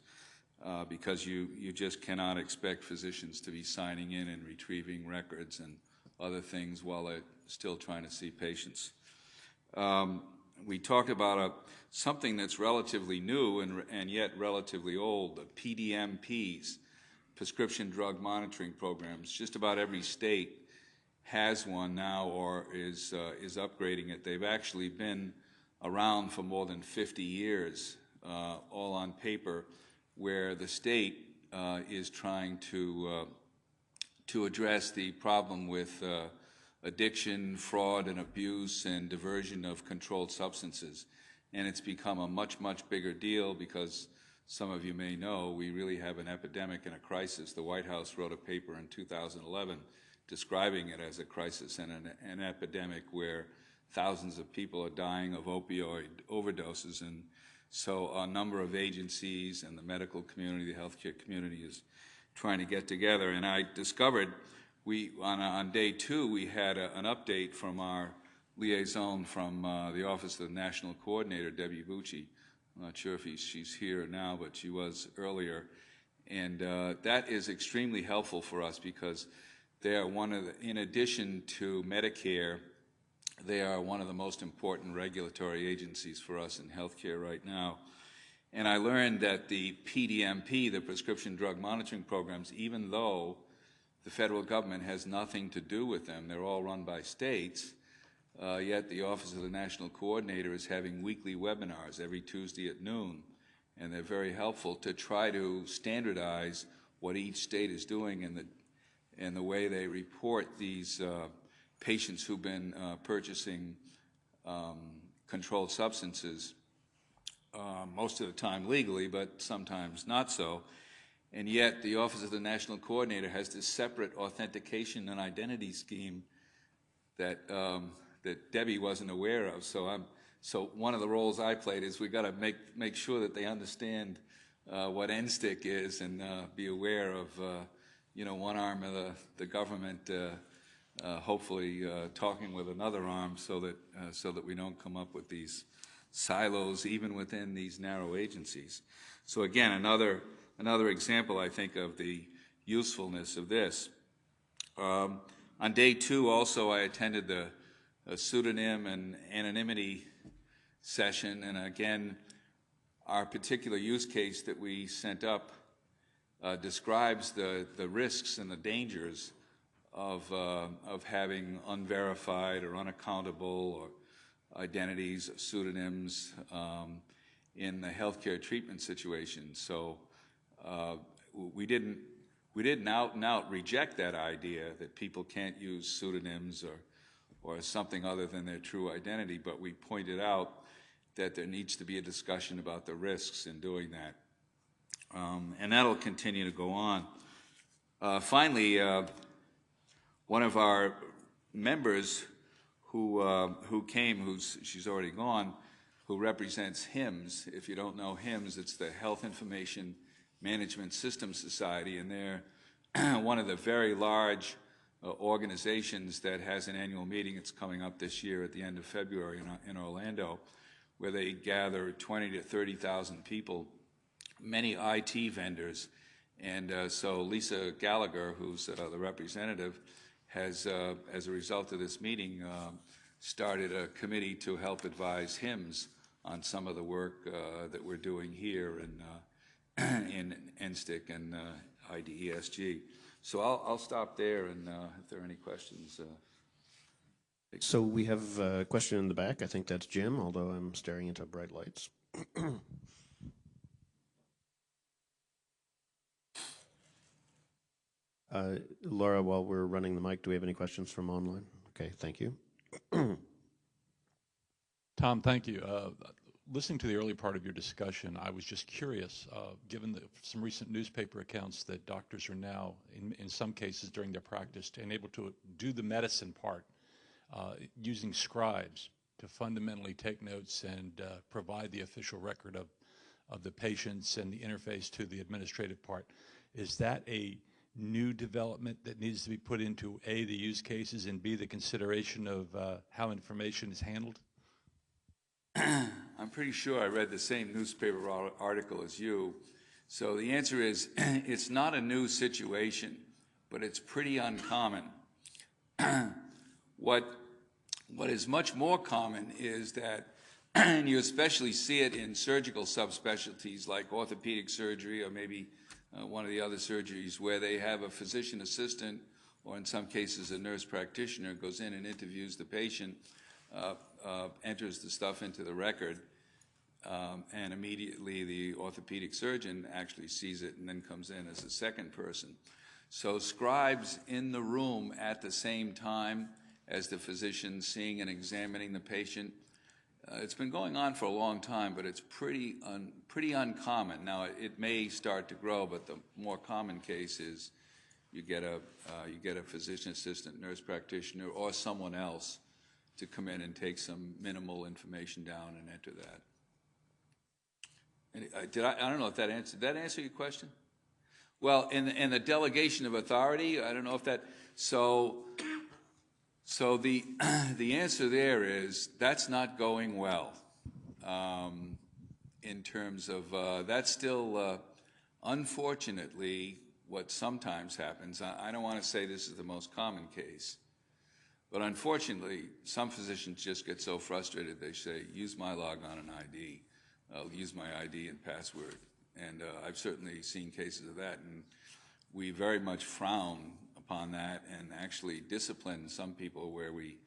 because you just cannot expect physicians to be signing in and retrieving records and other things while they're still trying to see patients. We talked about something that's relatively new and yet relatively old, the PDMPs, prescription drug monitoring programs. Just about every state has one now or is upgrading it. They've actually been around for more than 50 years, all on paper, where the state is trying to address the problem with addiction, fraud, and abuse, and diversion of controlled substances. And it's become a much, much bigger deal because, some of you may know, we really have an epidemic and a crisis. The White House wrote a paper in 2011 describing it as a crisis and an epidemic where thousands of people are dying of opioid overdoses. And so a number of agencies and the medical community, the healthcare community is trying to get together. And I discovered on day 2, we had an update from our liaison from the Office of the National Coordinator, Debbie Bucci. I'm not sure if she's here now, but she was earlier. And that is extremely helpful for us because they are in addition to Medicare, they are one of the most important regulatory agencies for us in healthcare right now. And I learned that the PDMP, the Prescription Drug Monitoring Programs, even though the federal government has nothing to do with them, they're all run by states, yet the Office of the National Coordinator is having weekly webinars every Tuesday at noon. And they're very helpful to try to standardize what each state is doing and the way they report these patients who've been purchasing controlled substances, most of the time legally, but sometimes not so. And yet the Office of the National Coordinator has this separate authentication and identity scheme that Debbie wasn't aware of. So one of the roles I played is we got to make sure that they understand what NSTIC is and be aware of one arm of the government hopefully talking with another arm so that we don't come up with these silos even within these narrow agencies. So again, another example, I think, of the usefulness of this. On day 2 also I attended the pseudonym and anonymity session, and again, our particular use case that we sent up describes the risks and the dangers of having unverified or unaccountable or identities, pseudonyms in the healthcare treatment situation. So we didn't out and out reject that idea that people can't use pseudonyms or something other than their true identity, but we pointed out that there needs to be a discussion about the risks in doing that. And that'll continue to go on. Finally, one of our members who came, she's already gone, who represents HIMSS. If you don't know HIMSS, it's the Health Information Management Systems Society, and they're one of the very large organizations that has an annual meeting. It's coming up this year at the end of February in Orlando, where they gather 20 to 30,000 people, many IT vendors. And so Lisa Gallagher, who's the representative, has, as a result of this meeting, started a committee to help advise HIMSS on some of the work that we're doing here in NSTIC and IDESG. So I'll stop there, and if there are any questions. So we have a question in the back. I think that's Jim, although I'm staring into bright lights. Laura, while we're running the mic, do we have any questions from online? Okay, thank you. Tom, thank you. Listening to the early part of your discussion, I was just curious, given some recent newspaper accounts that doctors are now, in some cases during their practice, able to do the medicine part using scribes to fundamentally take notes and provide the official record of the patients and the interface to the administrative part. Is that a new development that needs to be put into A, the use cases, and B, the consideration of how information is handled? I'm pretty sure I read the same newspaper article as you. So the answer is, it's not a new situation, but it's pretty uncommon. What is much more common is that, and you especially see it in surgical subspecialties like orthopedic surgery or maybe one of the other surgeries, where they have a physician assistant, or in some cases a nurse practitioner, goes in and interviews the patient, enters the stuff into the record, and immediately the orthopedic surgeon actually sees it and then comes in as a second person. So scribes in the room at the same time as the physician seeing and examining the patient. It's been going on for a long time, but it's pretty uncommon. Now, it may start to grow, but the more common case is you get a physician assistant, nurse practitioner, or someone else to come in and take some minimal information down and enter that. And I don't know if that answered. Did that answer your question? Well, in the delegation of authority, I don't know if that. So the the answer there is that's not going well. In terms of that's still unfortunately what sometimes happens. I don't want to say this is the most common case, but unfortunately, some physicians just get so frustrated they say, "Use my logon and ID." I'll use my ID and password. And I've certainly seen cases of that, and we very much frown upon that and actually discipline some people where we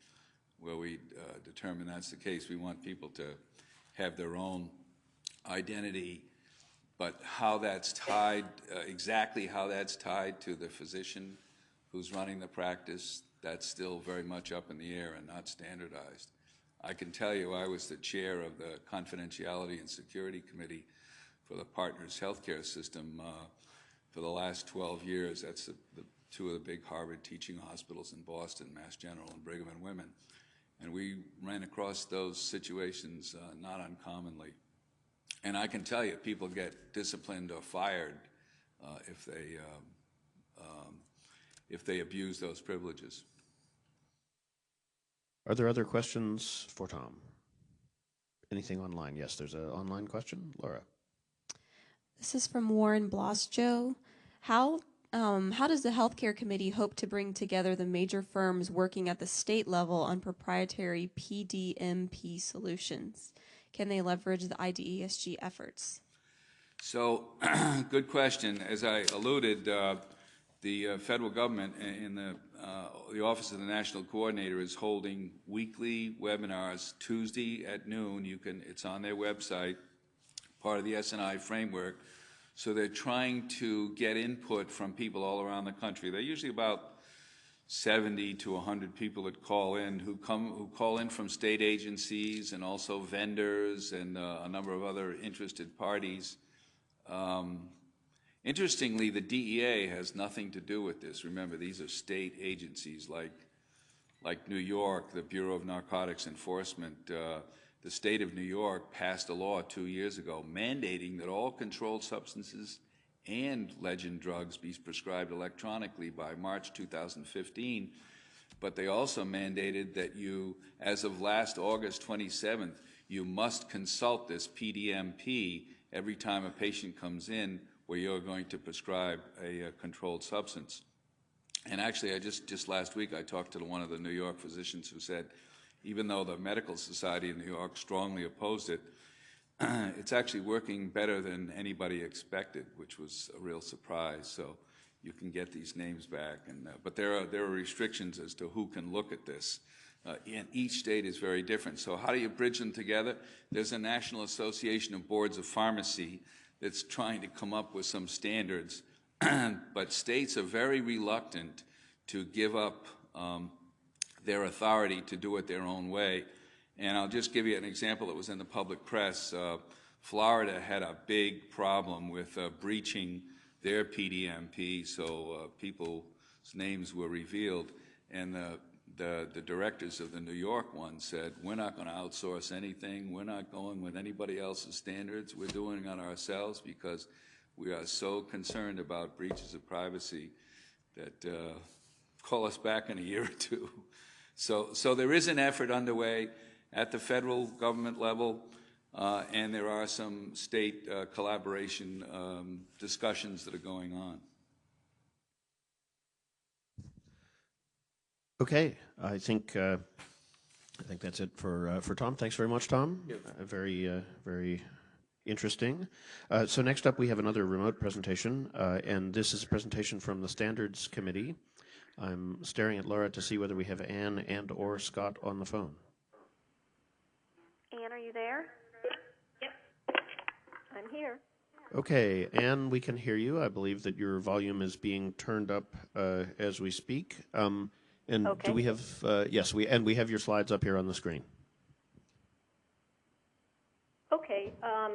determine that's the case. We want people to have their own identity, but how that's tied, exactly how that's tied to the physician who's running the practice, that's still very much up in the air and not standardized. I can tell you I was the chair of the Confidentiality and Security Committee for the Partners Healthcare System for the last 12 years. That's the two of the big Harvard teaching hospitals in Boston, Mass General and Brigham and Women. And we ran across those situations not uncommonly. And I can tell you people get disciplined or fired if they abuse those privileges. Are there other questions for Tom? Anything online? Yes, there's an online question. Laura. This is from Warren Blosjo. How does the Healthcare Committee hope to bring together the major firms working at the state level on proprietary PDMP solutions? Can they leverage the IDESG efforts? So, good question. As I alluded, the federal government in the Office of the National Coordinator is holding weekly webinars Tuesday at noon. It's on their website, part of the S&I framework. So they're trying to get input from people all around the country. They're usually about 70 to 100 people that call in, who call in from state agencies and also vendors and a number of other interested parties. Interestingly, the DEA has nothing to do with this. Remember, these are state agencies like New York, the Bureau of Narcotics Enforcement. The state of New York passed a law 2 years ago mandating that all controlled substances and legend drugs be prescribed electronically by March 2015. But they also mandated that you, as of last August 27th, you must consult this PDMP every time a patient comes in where you're going to prescribe a controlled substance. And actually, I just last week, I talked to one of the New York physicians who said, even though the Medical Society of New York strongly opposed it, it's actually working better than anybody expected, which was a real surprise. So you can get these names back, but there are restrictions as to who can look at this. And each state is very different. So how do you bridge them together? There's a National Association of Boards of Pharmacy that's trying to come up with some standards, but states are very reluctant to give up their authority to do it their own way. And I'll just give you an example that was in the public press. Florida had a big problem with breaching their PDMP, so people's names were revealed. And the directors of the New York one said, we're not going to outsource anything. We're not going with anybody else's standards. We're doing it ourselves because we are so concerned about breaches of privacy that call us back in a year or two. So there is an effort underway at the federal government level, and there are some state collaboration discussions that are going on. Okay, I think that's it for Tom. Thanks very much, Tom. Very interesting. So next up, we have another remote presentation, and this is a presentation from the Standards Committee. I'm staring at Laura to see whether we have Anne and or Scott on the phone. Anne, are you there? Yep. I'm here. Okay, Anne, we can hear you. I believe that your volume is being turned up as we speak. And okay. Do we have? Yes, we have your slides up here on the screen. Okay. I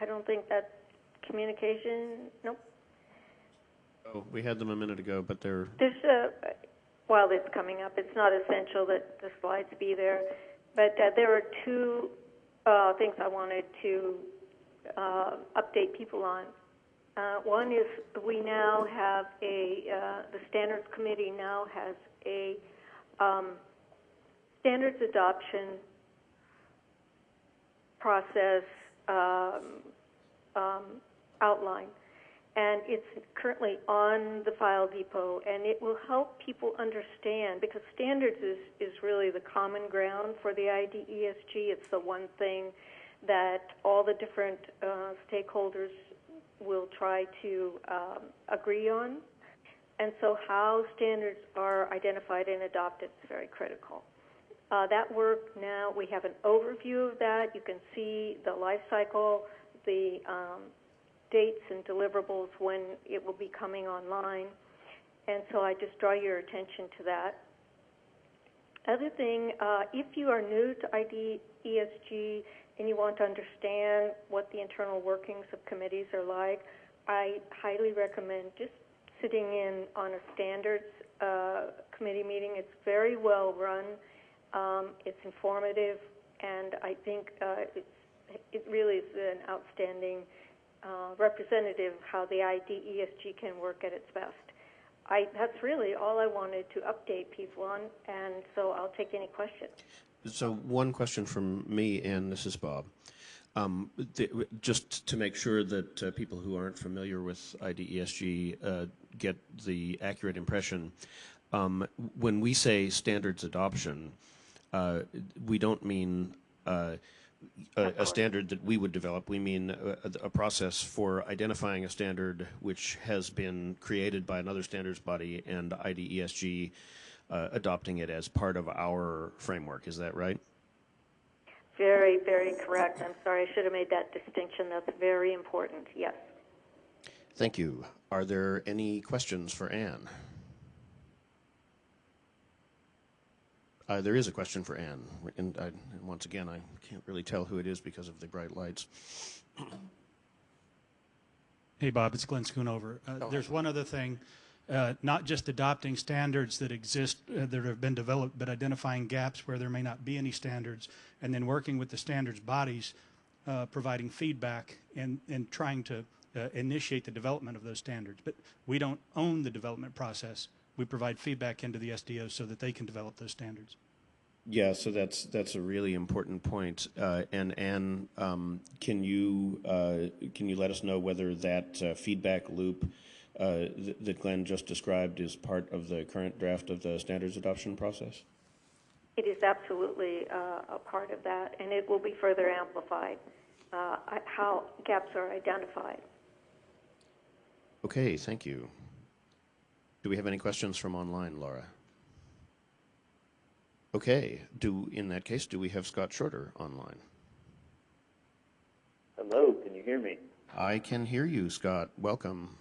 don't think that's communication? Nope. Oh, we had them a minute ago, but they're... While it's coming up, it's not essential that the slides be there, but there are two things I wanted to update people on. One is we now have the Standards Committee now has a standards adoption process outline. And it's currently on the File Depot, and it will help people understand, because standards is really the common ground for the IDESG. It's the one thing that all the different stakeholders will try to agree on. And so how standards are identified and adopted is very critical. That work now, we have an overview of that. You can see the life cycle, the dates and deliverables when it will be coming online. And so I just draw your attention to that. Other thing, if you are new to IDESG and you want to understand what the internal workings of committees are like, I highly recommend just sitting in on a standards committee meeting. It's very well run. It's informative, and I think it really is an outstanding representative of how the IDESG can work at its best. That's really all I wanted to update people on, and so I'll take any questions. So one question from me, and this is Bob. Just to make sure that people who aren't familiar with IDESG get the accurate impression, when we say standards adoption, we don't mean a standard that we would develop. We mean a process for identifying a standard which has been created by another standards body and IDESG adopting it as part of our framework. Is that right? Very, very correct. I'm sorry, I should have made that distinction. That's very important, yes. Thank you. Are there any questions for Anne? There is a question for Anne, and once again, I can't really tell who it is because of the bright lights. Hey, Bob, it's Glenn Schoonover. There's one other thing, not just adopting standards that exist, that have been developed, but identifying gaps where there may not be any standards, and then working with the standards bodies, providing feedback and trying to initiate the development of those standards. But we don't own the development process. We provide feedback into the SDOs so that they can develop those standards. Yeah, so that's a really important point. And Anne, can you let us know whether that feedback loop that Glenn just described is part of the current draft of the standards adoption process? It is absolutely a part of that, and it will be further amplified, how gaps are identified. Okay, thank you. Do we have any questions from online, Laura? Okay, in that case, do we have Scott Shorter online? Hello, can you hear me? I can hear you, Scott. Welcome.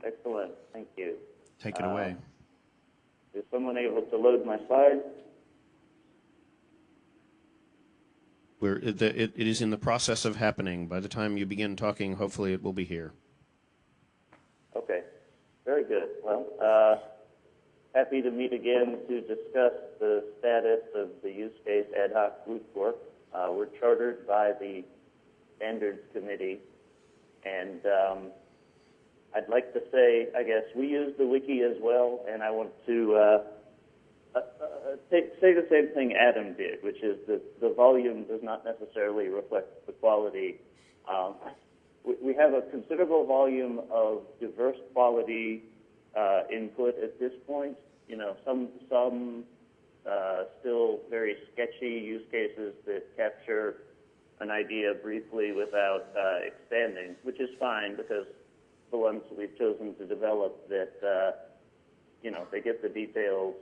Excellent, thank you. Take it away. Is someone able to load my slides? It is in the process of happening. By the time you begin talking, hopefully it will be here. Okay, very good. Well, happy to meet again to discuss the status of the use case ad hoc group work. We're chartered by the Standards Committee, and I'd like to say, I guess, we use the wiki as well, and I want to say the same thing Adam did, which is that the volume does not necessarily reflect the quality. We have a considerable volume of diverse quality input at this point. You know, some still very sketchy use cases that capture an idea briefly without expanding, which is fine because the ones that we've chosen to develop that, you know, they get the details,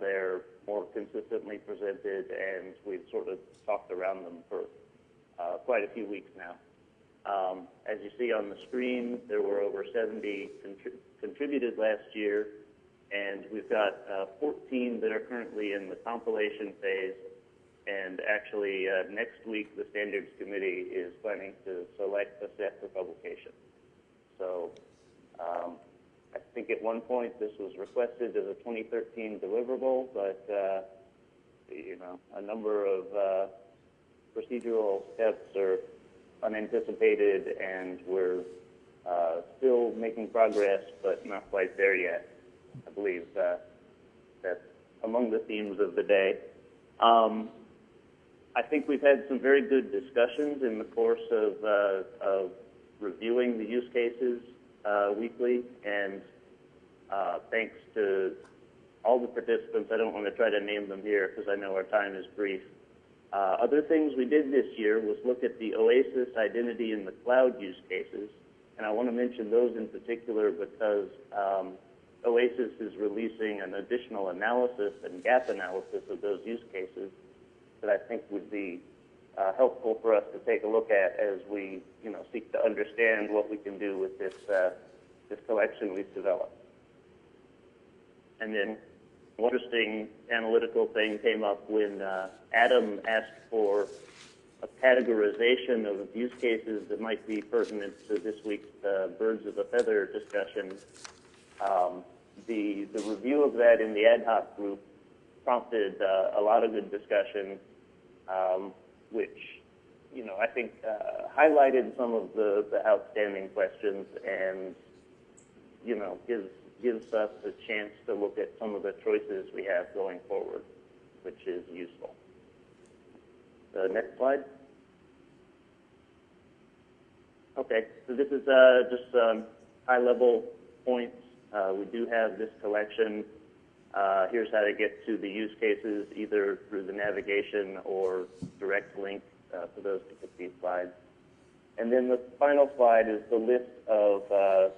they're more consistently presented, and we've sort of talked around them for quite a few weeks now. As you see on the screen, there were over 70 contributed last year, and we've got 14 that are currently in the compilation phase, And actually, next week, the Standards Committee is planning to select a set for publication. So I think at one point this was requested as a 2013 deliverable, but a number of procedural steps are unanticipated, and we're still making progress, but not quite there yet. I believe that's among the themes of the day. I think we've had some very good discussions in the course of reviewing the use cases weekly, and thanks to all the participants. I don't want to try to name them here because I know our time is brief. Other things we did this year was look at the OASIS identity in the cloud use cases, and I want to mention those in particular because OASIS is releasing an additional analysis and gap analysis of those use cases that I think would be helpful for us to take a look at as we, seek to understand what we can do with this collection we've developed. And then one interesting analytical thing came up when Adam asked for a categorization of use cases that might be pertinent to this week's Birds of a Feather discussion. The review of that in the ad hoc group prompted a lot of good discussion, which, I think highlighted some of the outstanding questions and, gives us a chance to look at some of the choices we have going forward, which is useful. The next slide. Okay, so this is just high-level points. We do have this collection. Here's how to get to the use cases, either through the navigation or direct link for those to get these slides. And then the final slide is the list of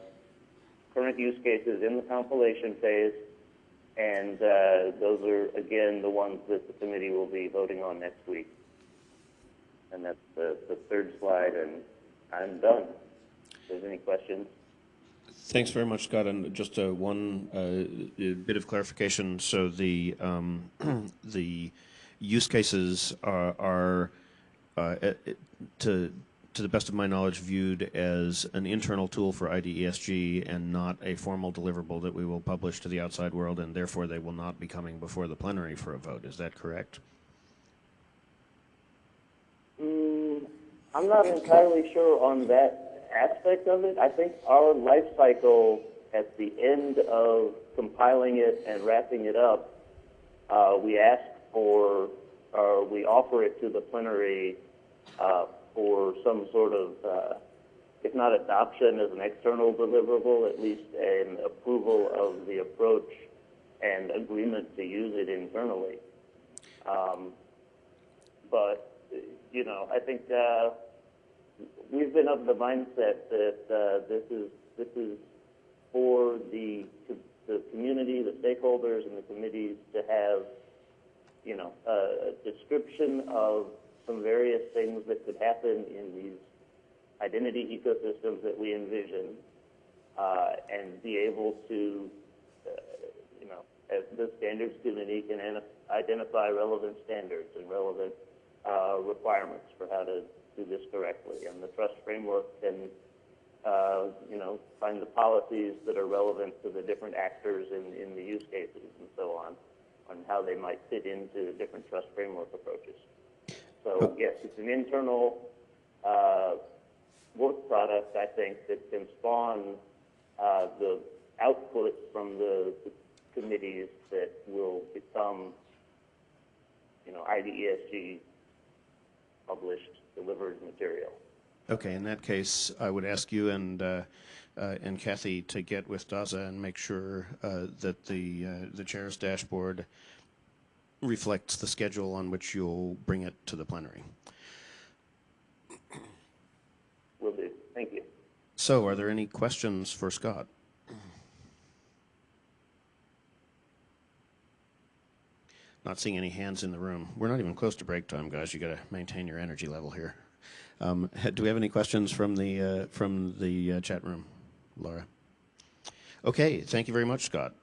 current use cases in the compilation phase, and those are, again, the ones that the committee will be voting on next week. And that's the third slide, and I'm done. If there's any questions. Thanks very much, Scott. And just one bit of clarification. So the use cases are to the best of my knowledge, viewed as an internal tool for IDESG and not a formal deliverable that we will publish to the outside world, and therefore they will not be coming before the plenary for a vote. Is that correct? I'm not entirely sure on that aspect of it. I think our life cycle at the end of compiling it and wrapping it up, we ask for, or we offer it to the plenary for some sort of, if not adoption as an external deliverable, at least an approval of the approach and agreement to use it internally. But, I think we've been of the mindset that this is for the community, the stakeholders, and the committees to have, a description of some various things that could happen in these identity ecosystems that we envision, and be able to, as the standards committee can identify relevant standards and relevant requirements for how to do this correctly. And the trust framework can, find the policies that are relevant to the different actors in the use cases and so on how they might fit into different trust framework approaches. So, yes, it's an internal work product, I think, that can spawn the output from the committees that will become, IDESG published, delivered material. Okay, in that case, I would ask you and Kathy to get with DASA and make sure that the chair's dashboard reflects the schedule on which you'll bring it to the plenary. Will do. Thank you. So, are there any questions for Scott? Not seeing any hands in the room. We're not even close to break time, guys. You got to maintain your energy level here. Do we have any questions from the chat room, Laura? Okay, thank you very much, Scott.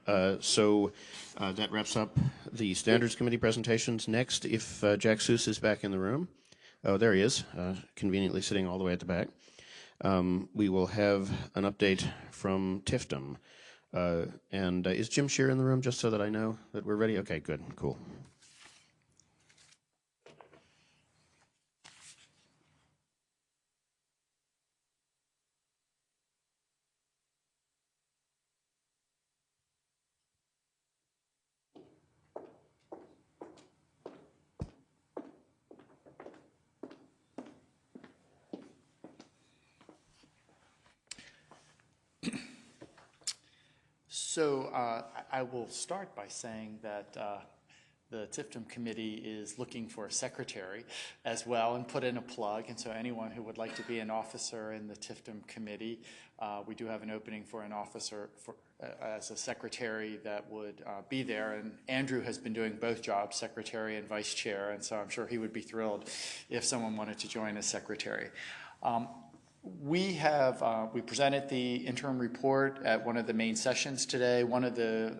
So that wraps up the Standards Committee presentations. Next, if Jack Seuss is back in the room, oh, there he is, conveniently sitting all the way at the back, we will have an update from TIFTM. And is Jim Shear in the room, just so that I know that we're ready? Okay, good, cool. So I will start by saying that the TIFTM committee is looking for a secretary as well, and put in a plug. And so anyone who would like to be an officer in the TIFTM committee, we do have an opening for an officer as a secretary that would be there. And Andrew has been doing both jobs, secretary and vice chair, and so I'm sure he would be thrilled if someone wanted to join as secretary. We presented the interim report at one of the main sessions today. One of the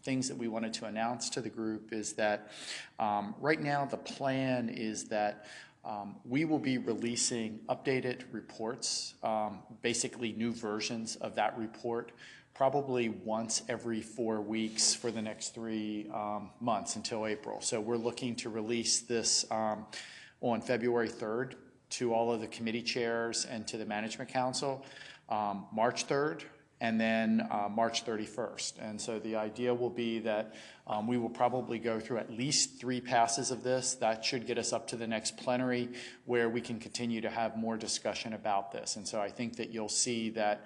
things that we wanted to announce to the group is that right now the plan is that we will be releasing updated reports, basically new versions of that report, probably once every 4 weeks for the next 3 months until April. So we're looking to release this on February 3rd. To all of the committee chairs and to the Management Council, March 3rd, and then March 31st. And so the idea will be that we will probably go through at least 3 passes of this. That should get us up to the next plenary where we can continue to have more discussion about this. And so I think that you'll see that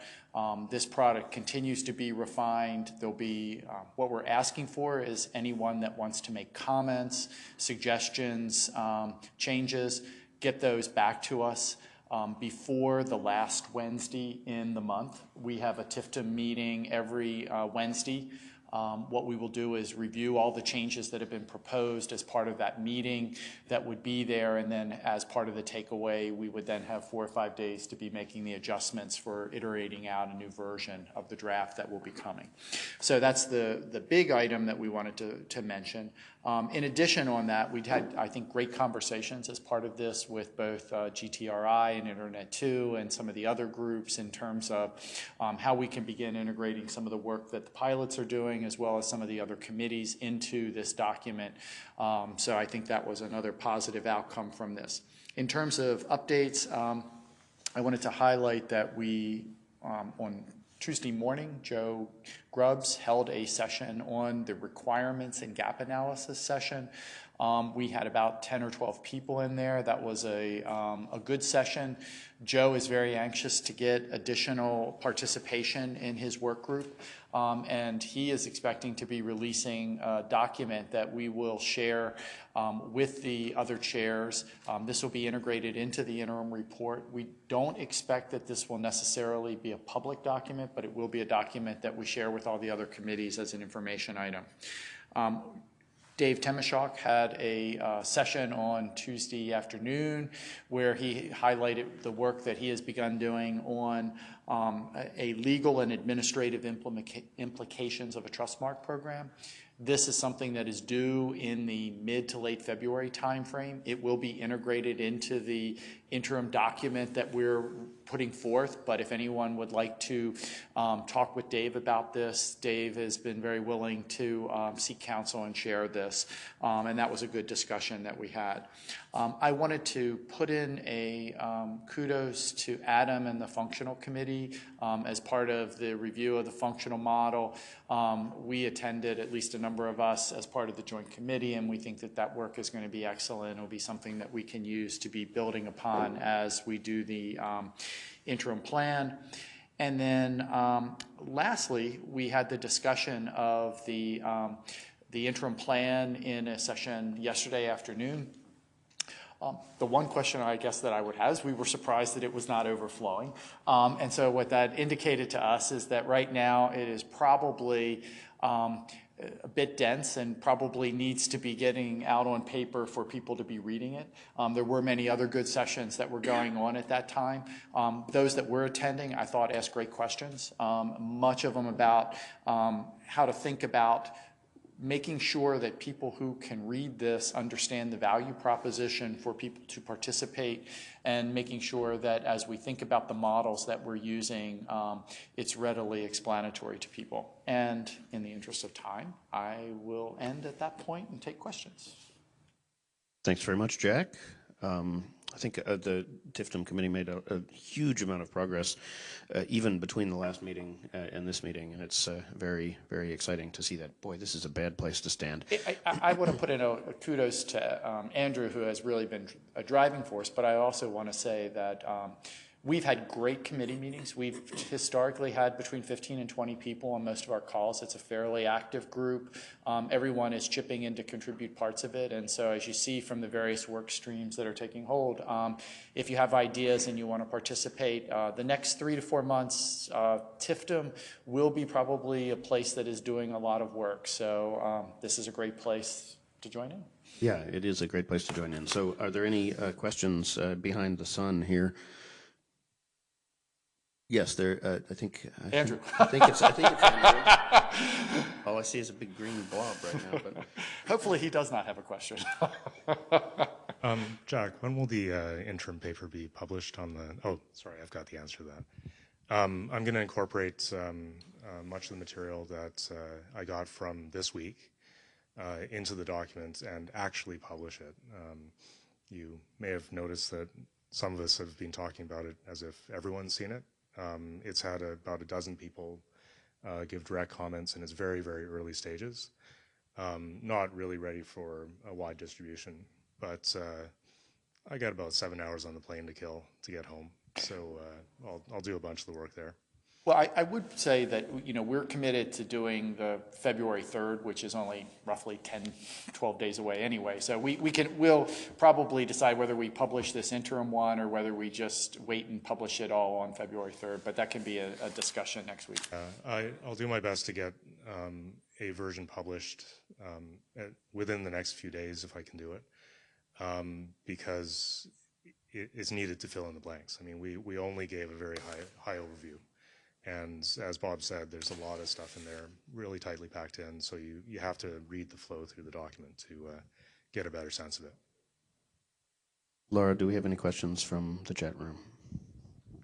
this product continues to be refined. There'll be, what we're asking for is anyone that wants to make comments, suggestions, changes, get those back to us before the last Wednesday in the month. We have a TIFTM meeting every Wednesday. What we will do is review all the changes that have been proposed as part of that meeting that would be there, and then as part of the takeaway, we would then have 4 or 5 days to be making the adjustments for iterating out a new version of the draft that will be coming. So that's the big item that we wanted to mention. In addition on that, we'd had, I think, great conversations as part of this with both GTRI and Internet 2 and some of the other groups in terms of how we can begin integrating some of the work that the pilots are doing as well as some of the other committees into this document. So I think that was another positive outcome from this. In terms of updates, I wanted to highlight that we, on Tuesday morning, Joe Grubbs held a session on the requirements and gap analysis session. We had about 10 or 12 people in there. That was a good session. Joe is very anxious to get additional participation in his work group, and he is expecting to be releasing a document that we will share with the other chairs. This will be integrated into the interim report. We don't expect that this will necessarily be a public document, but it will be a document that we share with all the other committees as an information item. Dave Temeshok had a session on Tuesday afternoon where he highlighted the work that he has begun doing on a legal and administrative implications of a trust mark program. This is something that is due in the mid to late February timeframe. It will be integrated into the interim document that we're putting forth, but if anyone would like to talk with Dave about this, Dave has been very willing to seek counsel and share this, and that was a good discussion that we had. I wanted to put in a kudos to Adam and the functional committee as part of the review of the functional model. We attended, at least a number of us, as part of the joint committee, and we think that that work is going to be excellent. It'll be something that we can use to be building upon as we do the interim plan. And then lastly, we had the discussion of the interim plan in a session yesterday afternoon. The one question I guess that I would have is we were surprised that it was not overflowing. And so what that indicated to us is that right now it is probably a bit dense and probably needs to be getting out on paper for people to be reading it. There were many other good sessions that were going on at that time. Those that were attending, I thought, asked great questions, much of them about how to think about making sure that people who can read this understand the value proposition for people to participate, and making sure that as we think about the models that we're using, it's readily explanatory to people. And in the interest of time, I will end at that point and take questions. Thanks very much, Jack. I think the TIFTM committee made a huge amount of progress, even between the last meeting and this meeting, and it's very, very exciting to see that. Boy, this is a bad place to stand. I want to put in a kudos to Andrew, who has really been a driving force, but I also want to say that we've had great committee meetings. We've historically had between 15 and 20 people on most of our calls. It's a fairly active group. Everyone is chipping in to contribute parts of it. And so as you see from the various work streams that are taking hold, if you have ideas and you want to participate, the next 3 to 4 months, TIFTM will be probably a place that is doing a lot of work. So this is a great place to join in. Yeah, it is a great place to join in. So are there any questions behind the sun here? Yes, there. I think Andrew. I think it's Andrew. All I see is a big green blob right now. But hopefully, he does not have a question. Jack, when will the interim paper be published on the? Oh, sorry, I've got the answer to that. I'm going to incorporate much of the material that I got from this week into the document and actually publish it. You may have noticed that some of us have been talking about it as if everyone's seen it. It's had about a dozen people give direct comments in its very, very early stages. Not really ready for a wide distribution, but I got about 7 hours on the plane to kill to get home. So I'll do a bunch of the work there. Well, I would say that, we're committed to doing the February 3rd, which is only roughly 10, 12 days away anyway. So we'll probably decide whether we publish this interim one or whether we just wait and publish it all on February 3rd. But that can be a discussion next week. I'll do my best to get a version published within the next few days if I can do it, because it's needed to fill in the blanks. I mean, we only gave a very high overview. And as Bob said, there's a lot of stuff in there, really tightly packed in, so you have to read the flow through the document to get a better sense of it. Laura, do we have any questions from the chat room?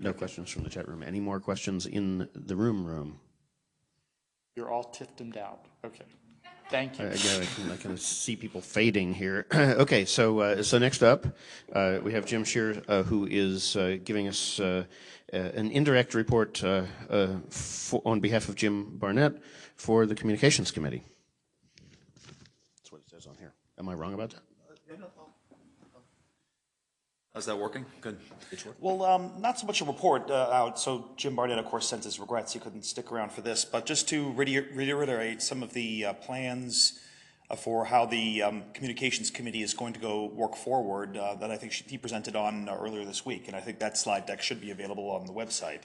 No questions from the chat room. Any more questions in the room? You're all TIFTM'd out. Okay. Thank you. I can see people fading here. Okay, so next up, we have Jim Shear, who is giving us an indirect report on behalf of Jim Barnett for the Communications Committee. That's what it says on here. Am I wrong about that? How's that working? Good. Well, not so much a report out. So Jim Barnett, of course, sent his regrets. He couldn't stick around for this. But just to reiterate some of the plans for how the Communications Committee is going to go work forward that I think he presented on earlier this week. And I think that slide deck should be available on the website.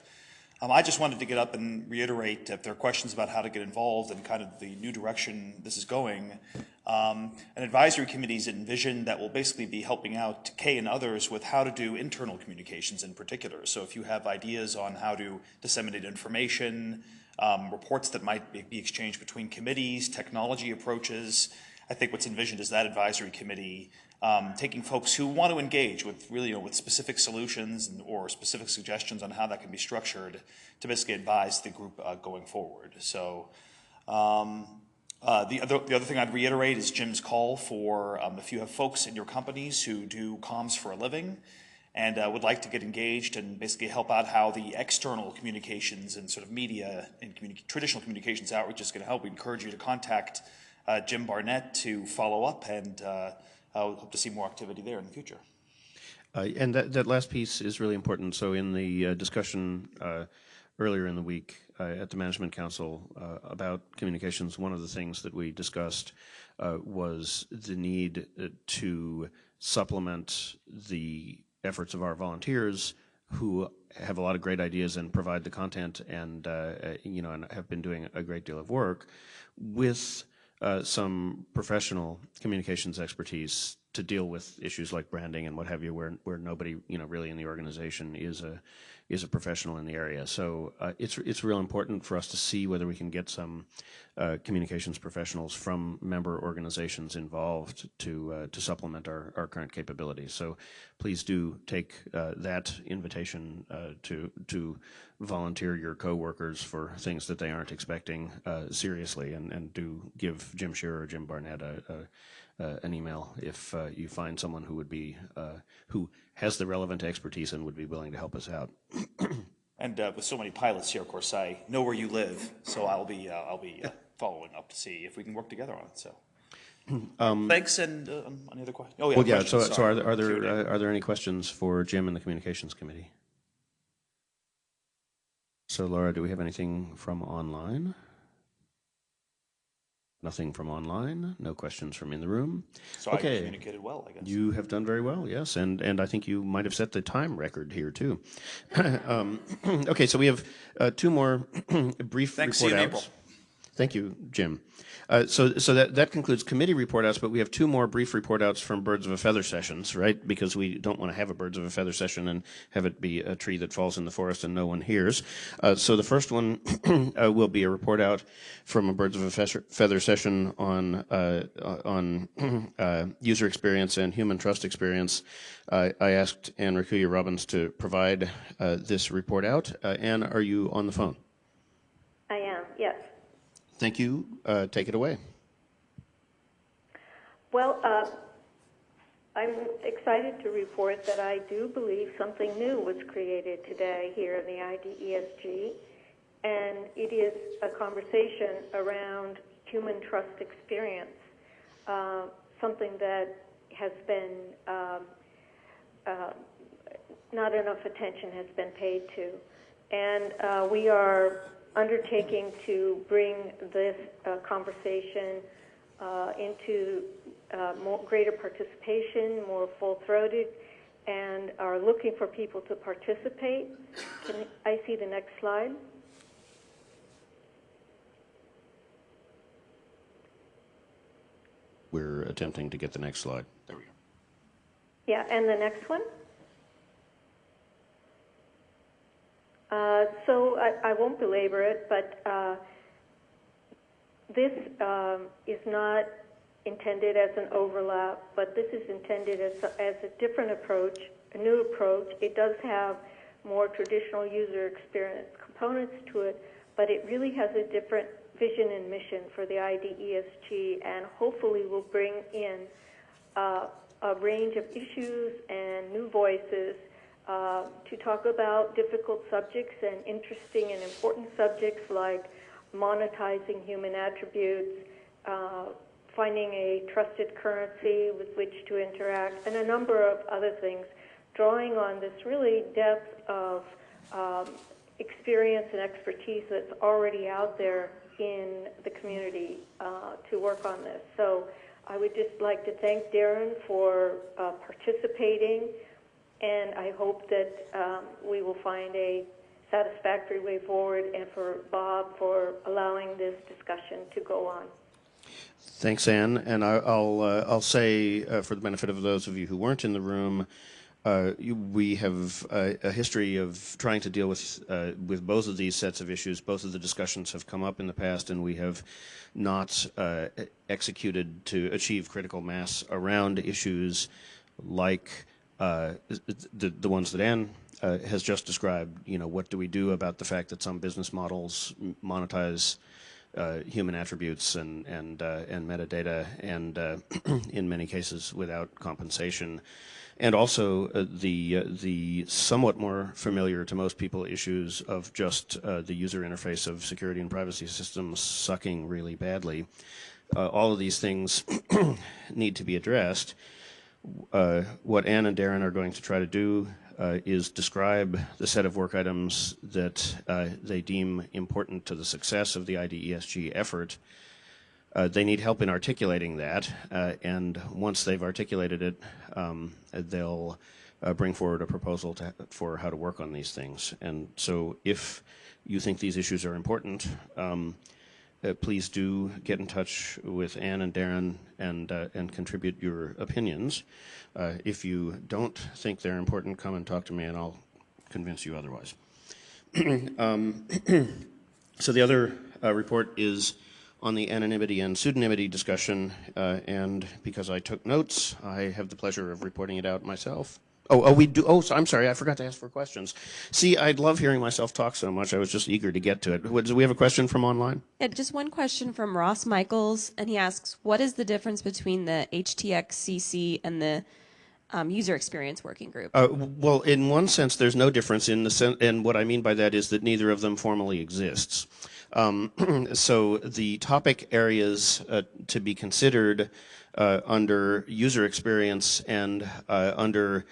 I just wanted to get up and reiterate if there are questions about how to get involved and kind of the new direction this is going. An advisory committee is envisioned that will basically be helping out Kay and others with how to do internal communications in particular. So if you have ideas on how to disseminate information, reports that might be exchanged between committees, technology approaches, I think what's envisioned is that advisory committee taking folks who want to engage with really, with specific solutions or specific suggestions on how that can be structured to basically advise the group going forward. So the other thing I'd reiterate is Jim's call for if you have folks in your companies who do comms for a living and would like to get engaged and basically help out how the external communications and sort of media and traditional communications outreach is going to help, we encourage you to contact Jim Barnett to follow up, and I hope to see more activity there in the future. And that last piece is really important. So in the discussion earlier in the week at the Management Council about communications, one of the things that we discussed was the need to supplement the efforts of our volunteers who have a lot of great ideas and provide the content and and have been doing a great deal of work with some professional communications expertise to deal with issues like branding and what have you, where nobody, really in the organization is a professional in the area. So it's real important for us to see whether we can get some communications professionals from member organizations involved to supplement our current capabilities. So please do take that invitation to volunteer your coworkers for things that they aren't expecting seriously, and do give Jim Shearer or Jim Barnett an email if you find someone who would be who has the relevant expertise and would be willing to help us out. And with so many pilots here, of course, I know where you live, so I'll be following up to see if we can work together on it. So, thanks. And any other questions? Oh yeah. Well, yeah. Questions, So are there any questions for Jim and the Communications Committee? So, Laura, do we have anything from online? Nothing from online. No questions from in the room. So okay. I communicated well, I guess. You have done very well, yes. And I think you might have set the time record here, too. Okay, so we have two more brief Thanks, report see you in outs. April. Thank you, Jim. So that concludes committee report outs, but we have two more brief report outs from Birds of a Feather sessions, right? Because we don't want to have a Birds of a Feather session and have it be a tree that falls in the forest and no one hears. So the first one will be a report out from a Birds of a Feather session on user experience and human trust experience. I asked Anne Rakuya Robbins to provide this report out. Anne, are you on the phone? I am, yes. Thank you. Take it away. Well, I'm excited to report that I do believe something new was created today here in the IDESG, and it is a conversation around human trust experience, something that has been not enough attention has been paid to. And we are undertaking to bring this conversation into greater participation, more full-throated, and are looking for people to participate. Can I see the next slide? We're attempting to get the next slide. There we go. Yeah, and the next one? So I won't belabor it, but this is not intended as an overlap, but this is intended as a different approach, a new approach. It does have more traditional user experience components to it, but it really has a different vision and mission for the IDESG, and hopefully will bring in a range of issues and new voices to talk about difficult subjects and interesting and important subjects like monetizing human attributes, finding a trusted currency with which to interact, and a number of other things, drawing on this really depth of experience and expertise that's already out there in the community to work on this. So I would just like to thank Darren for participating, and I hope that we will find a satisfactory way forward, and for Bob for allowing this discussion to go on. Thanks, Anne. And I'll say, for the benefit of those of you who weren't in the room, we have a history of trying to deal with both of these sets of issues. Both of the discussions have come up in the past, and we have not executed to achieve critical mass around issues like the ones that Anne has just described. You know, what do we do about the fact that some business models monetize human attributes and metadata, and in many cases without compensation, and also the somewhat more familiar to most people issues of just the user interface of security and privacy systems sucking really badly. All of these things need to be addressed. What Anne and Darren are going to try to do is describe the set of work items that they deem important to the success of the IDESG effort. They need help in articulating that, and once they've articulated it, they'll bring forward a proposal for how to work on these things. And so if you think these issues are important, please do get in touch with Ann and Darren and contribute your opinions. If you don't think they're important, come and talk to me and I'll convince you otherwise. So the other report is on the anonymity and pseudonymity discussion, and because I took notes, I have the pleasure of reporting it out myself. We do. So I'm sorry, I forgot to ask for questions. See, I'd love hearing myself talk so much. I was just eager to get to it. Do we have a question from online? Yeah, just one question from Ross Michaels, and he asks, what is the difference between the HTXCC and the user experience working group? Well, in one sense, there's no difference. And what I mean by that is that neither of them formally exists. So the topic areas to be considered under user experience and under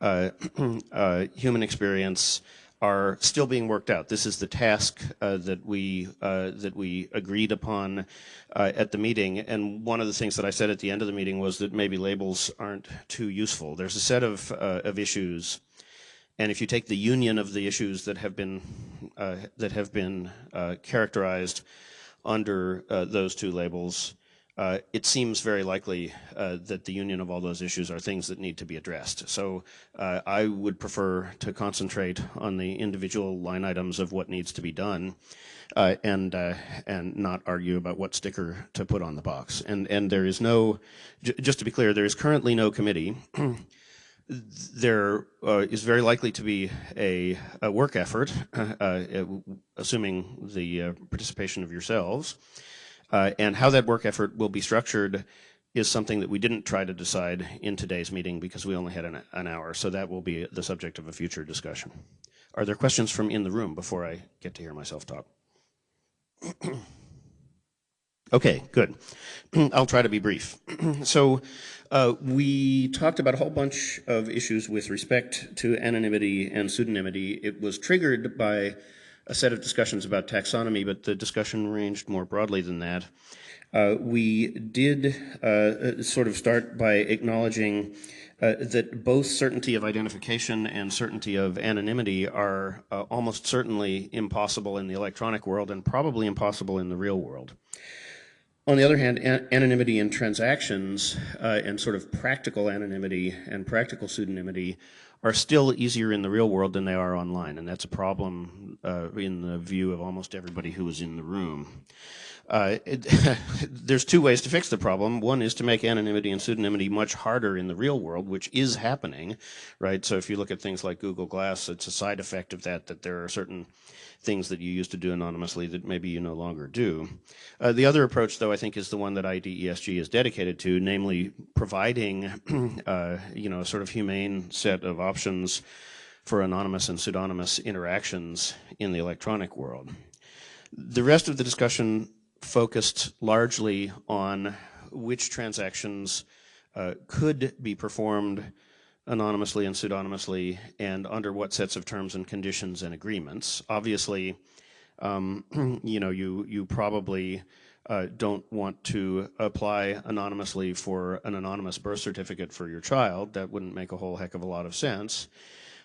human experience are still being worked out. This is the task that we agreed upon at the meeting. And one of the things that I said at the end of the meeting was that maybe labels aren't too useful. There's a set of issues, and if you take the union of the issues that have been characterized under those two labels, it seems very likely that the union of all those issues are things that need to be addressed. So I would prefer to concentrate on the individual line items of what needs to be done and not argue about what sticker to put on the box. And there is no, just to be clear, there is currently no committee. There is very likely to be a work effort, assuming the participation of yourselves. And how that work effort will be structured is something that we didn't try to decide in today's meeting because we only had an hour. So that will be the subject of a future discussion. Are there questions from in the room before I get to hear myself talk? Okay, good. I'll try to be brief. So we talked about a whole bunch of issues with respect to anonymity and pseudonymity. It was triggered by a set of discussions about taxonomy, but the discussion ranged more broadly than that. We did sort of start by acknowledging that both certainty of identification and certainty of anonymity are almost certainly impossible in the electronic world and probably impossible in the real world. On the other hand, anonymity in transactions and sort of practical anonymity and practical pseudonymity are still easier in the real world than they are online, and that's a problem in the view of almost everybody who is in the room. There's two ways to fix the problem. One is to make anonymity and pseudonymity much harder in the real world, which is happening, right? So if you look at things like Google Glass, it's a side effect of that there are certain things that you used to do anonymously that maybe you no longer do. The other approach, though, I think is the one that IDESG is dedicated to, namely providing a sort of humane set of options for anonymous and pseudonymous interactions in the electronic world. The rest of the discussion focused largely on which transactions could be performed anonymously and pseudonymously, and under what sets of terms and conditions and agreements. Obviously, you probably don't want to apply anonymously for an anonymous birth certificate for your child. That wouldn't make a whole heck of a lot of sense.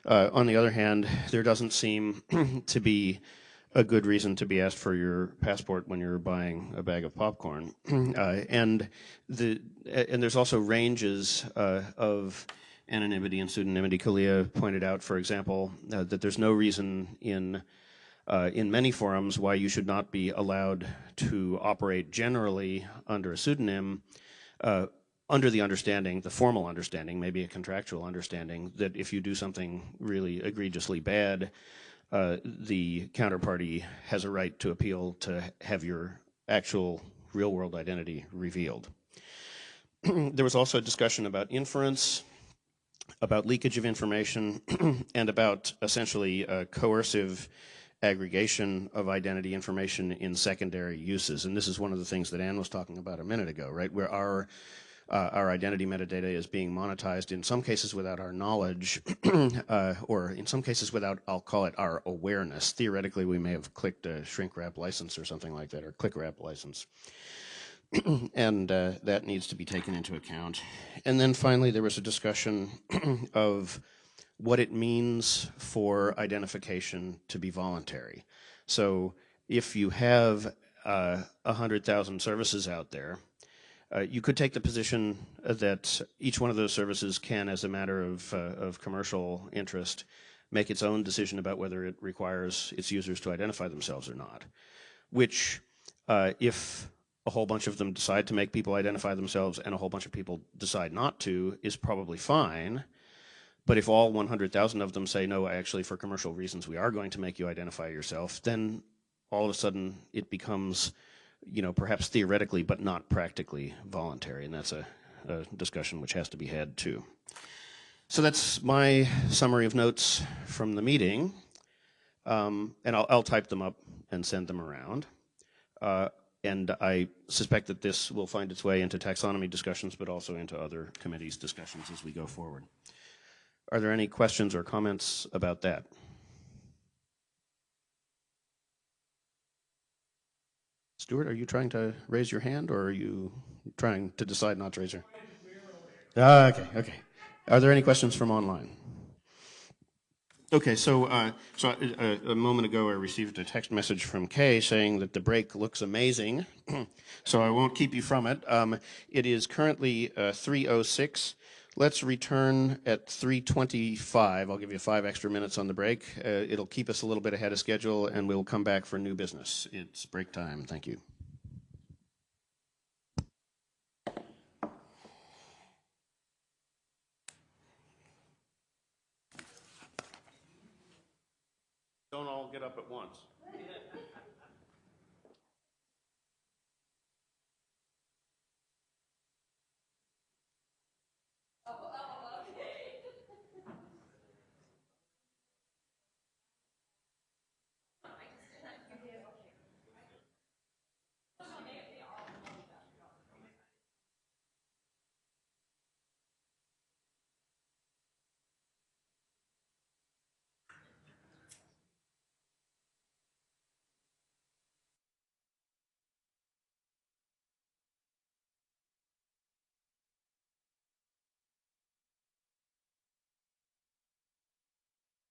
On the other hand, there doesn't seem to be a good reason to be asked for your passport when you're buying a bag of popcorn. And there's also ranges of anonymity and pseudonymity. Kalia pointed out, for example, that there's no reason in many forums why you should not be allowed to operate generally under a pseudonym, under the understanding, the formal understanding, maybe a contractual understanding, that if you do something really egregiously bad, the counterparty has a right to appeal to have your actual real-world identity revealed. There was also a discussion about inference, about leakage of information, and about essentially coercive aggregation of identity information in secondary uses. And this is one of the things that Ann was talking about a minute ago, right? Where our identity metadata is being monetized in some cases without our knowledge, or in some cases without, I'll call it, our awareness. Theoretically, we may have clicked a shrink wrap license or something like that, or click wrap license. And that needs to be taken into account. And then finally, there was a discussion of what it means for identification to be voluntary. So if you have 100,000 services out there. You could take the position that each one of those services can, as a matter of commercial interest, make its own decision about whether it requires its users to identify themselves or not, which, if a whole bunch of them decide to make people identify themselves and a whole bunch of people decide not to, is probably fine. But if all 100,000 of them say, no, actually, for commercial reasons, we are going to make you identify yourself, then all of a sudden it becomes, perhaps theoretically, but not practically voluntary. And that's a discussion which has to be had, too. So that's my summary of notes from the meeting. And I'll type them up and send them around. And I suspect that this will find its way into taxonomy discussions, but also into other committees' discussions as we go forward. Are there any questions or comments about that? Stuart, are you trying to raise your hand, or are you trying to decide not to raise your hand? Okay. Are there any questions from online? Okay, so a moment ago I received a text message from Kay saying that the break looks amazing, so I won't keep you from it. It is currently 3:06. Let's return at 3:25. I'll give you 5 extra minutes on the break. It'll keep us a little bit ahead of schedule, and we'll come back for new business. It's break time. Thank you. Don't all get up at once.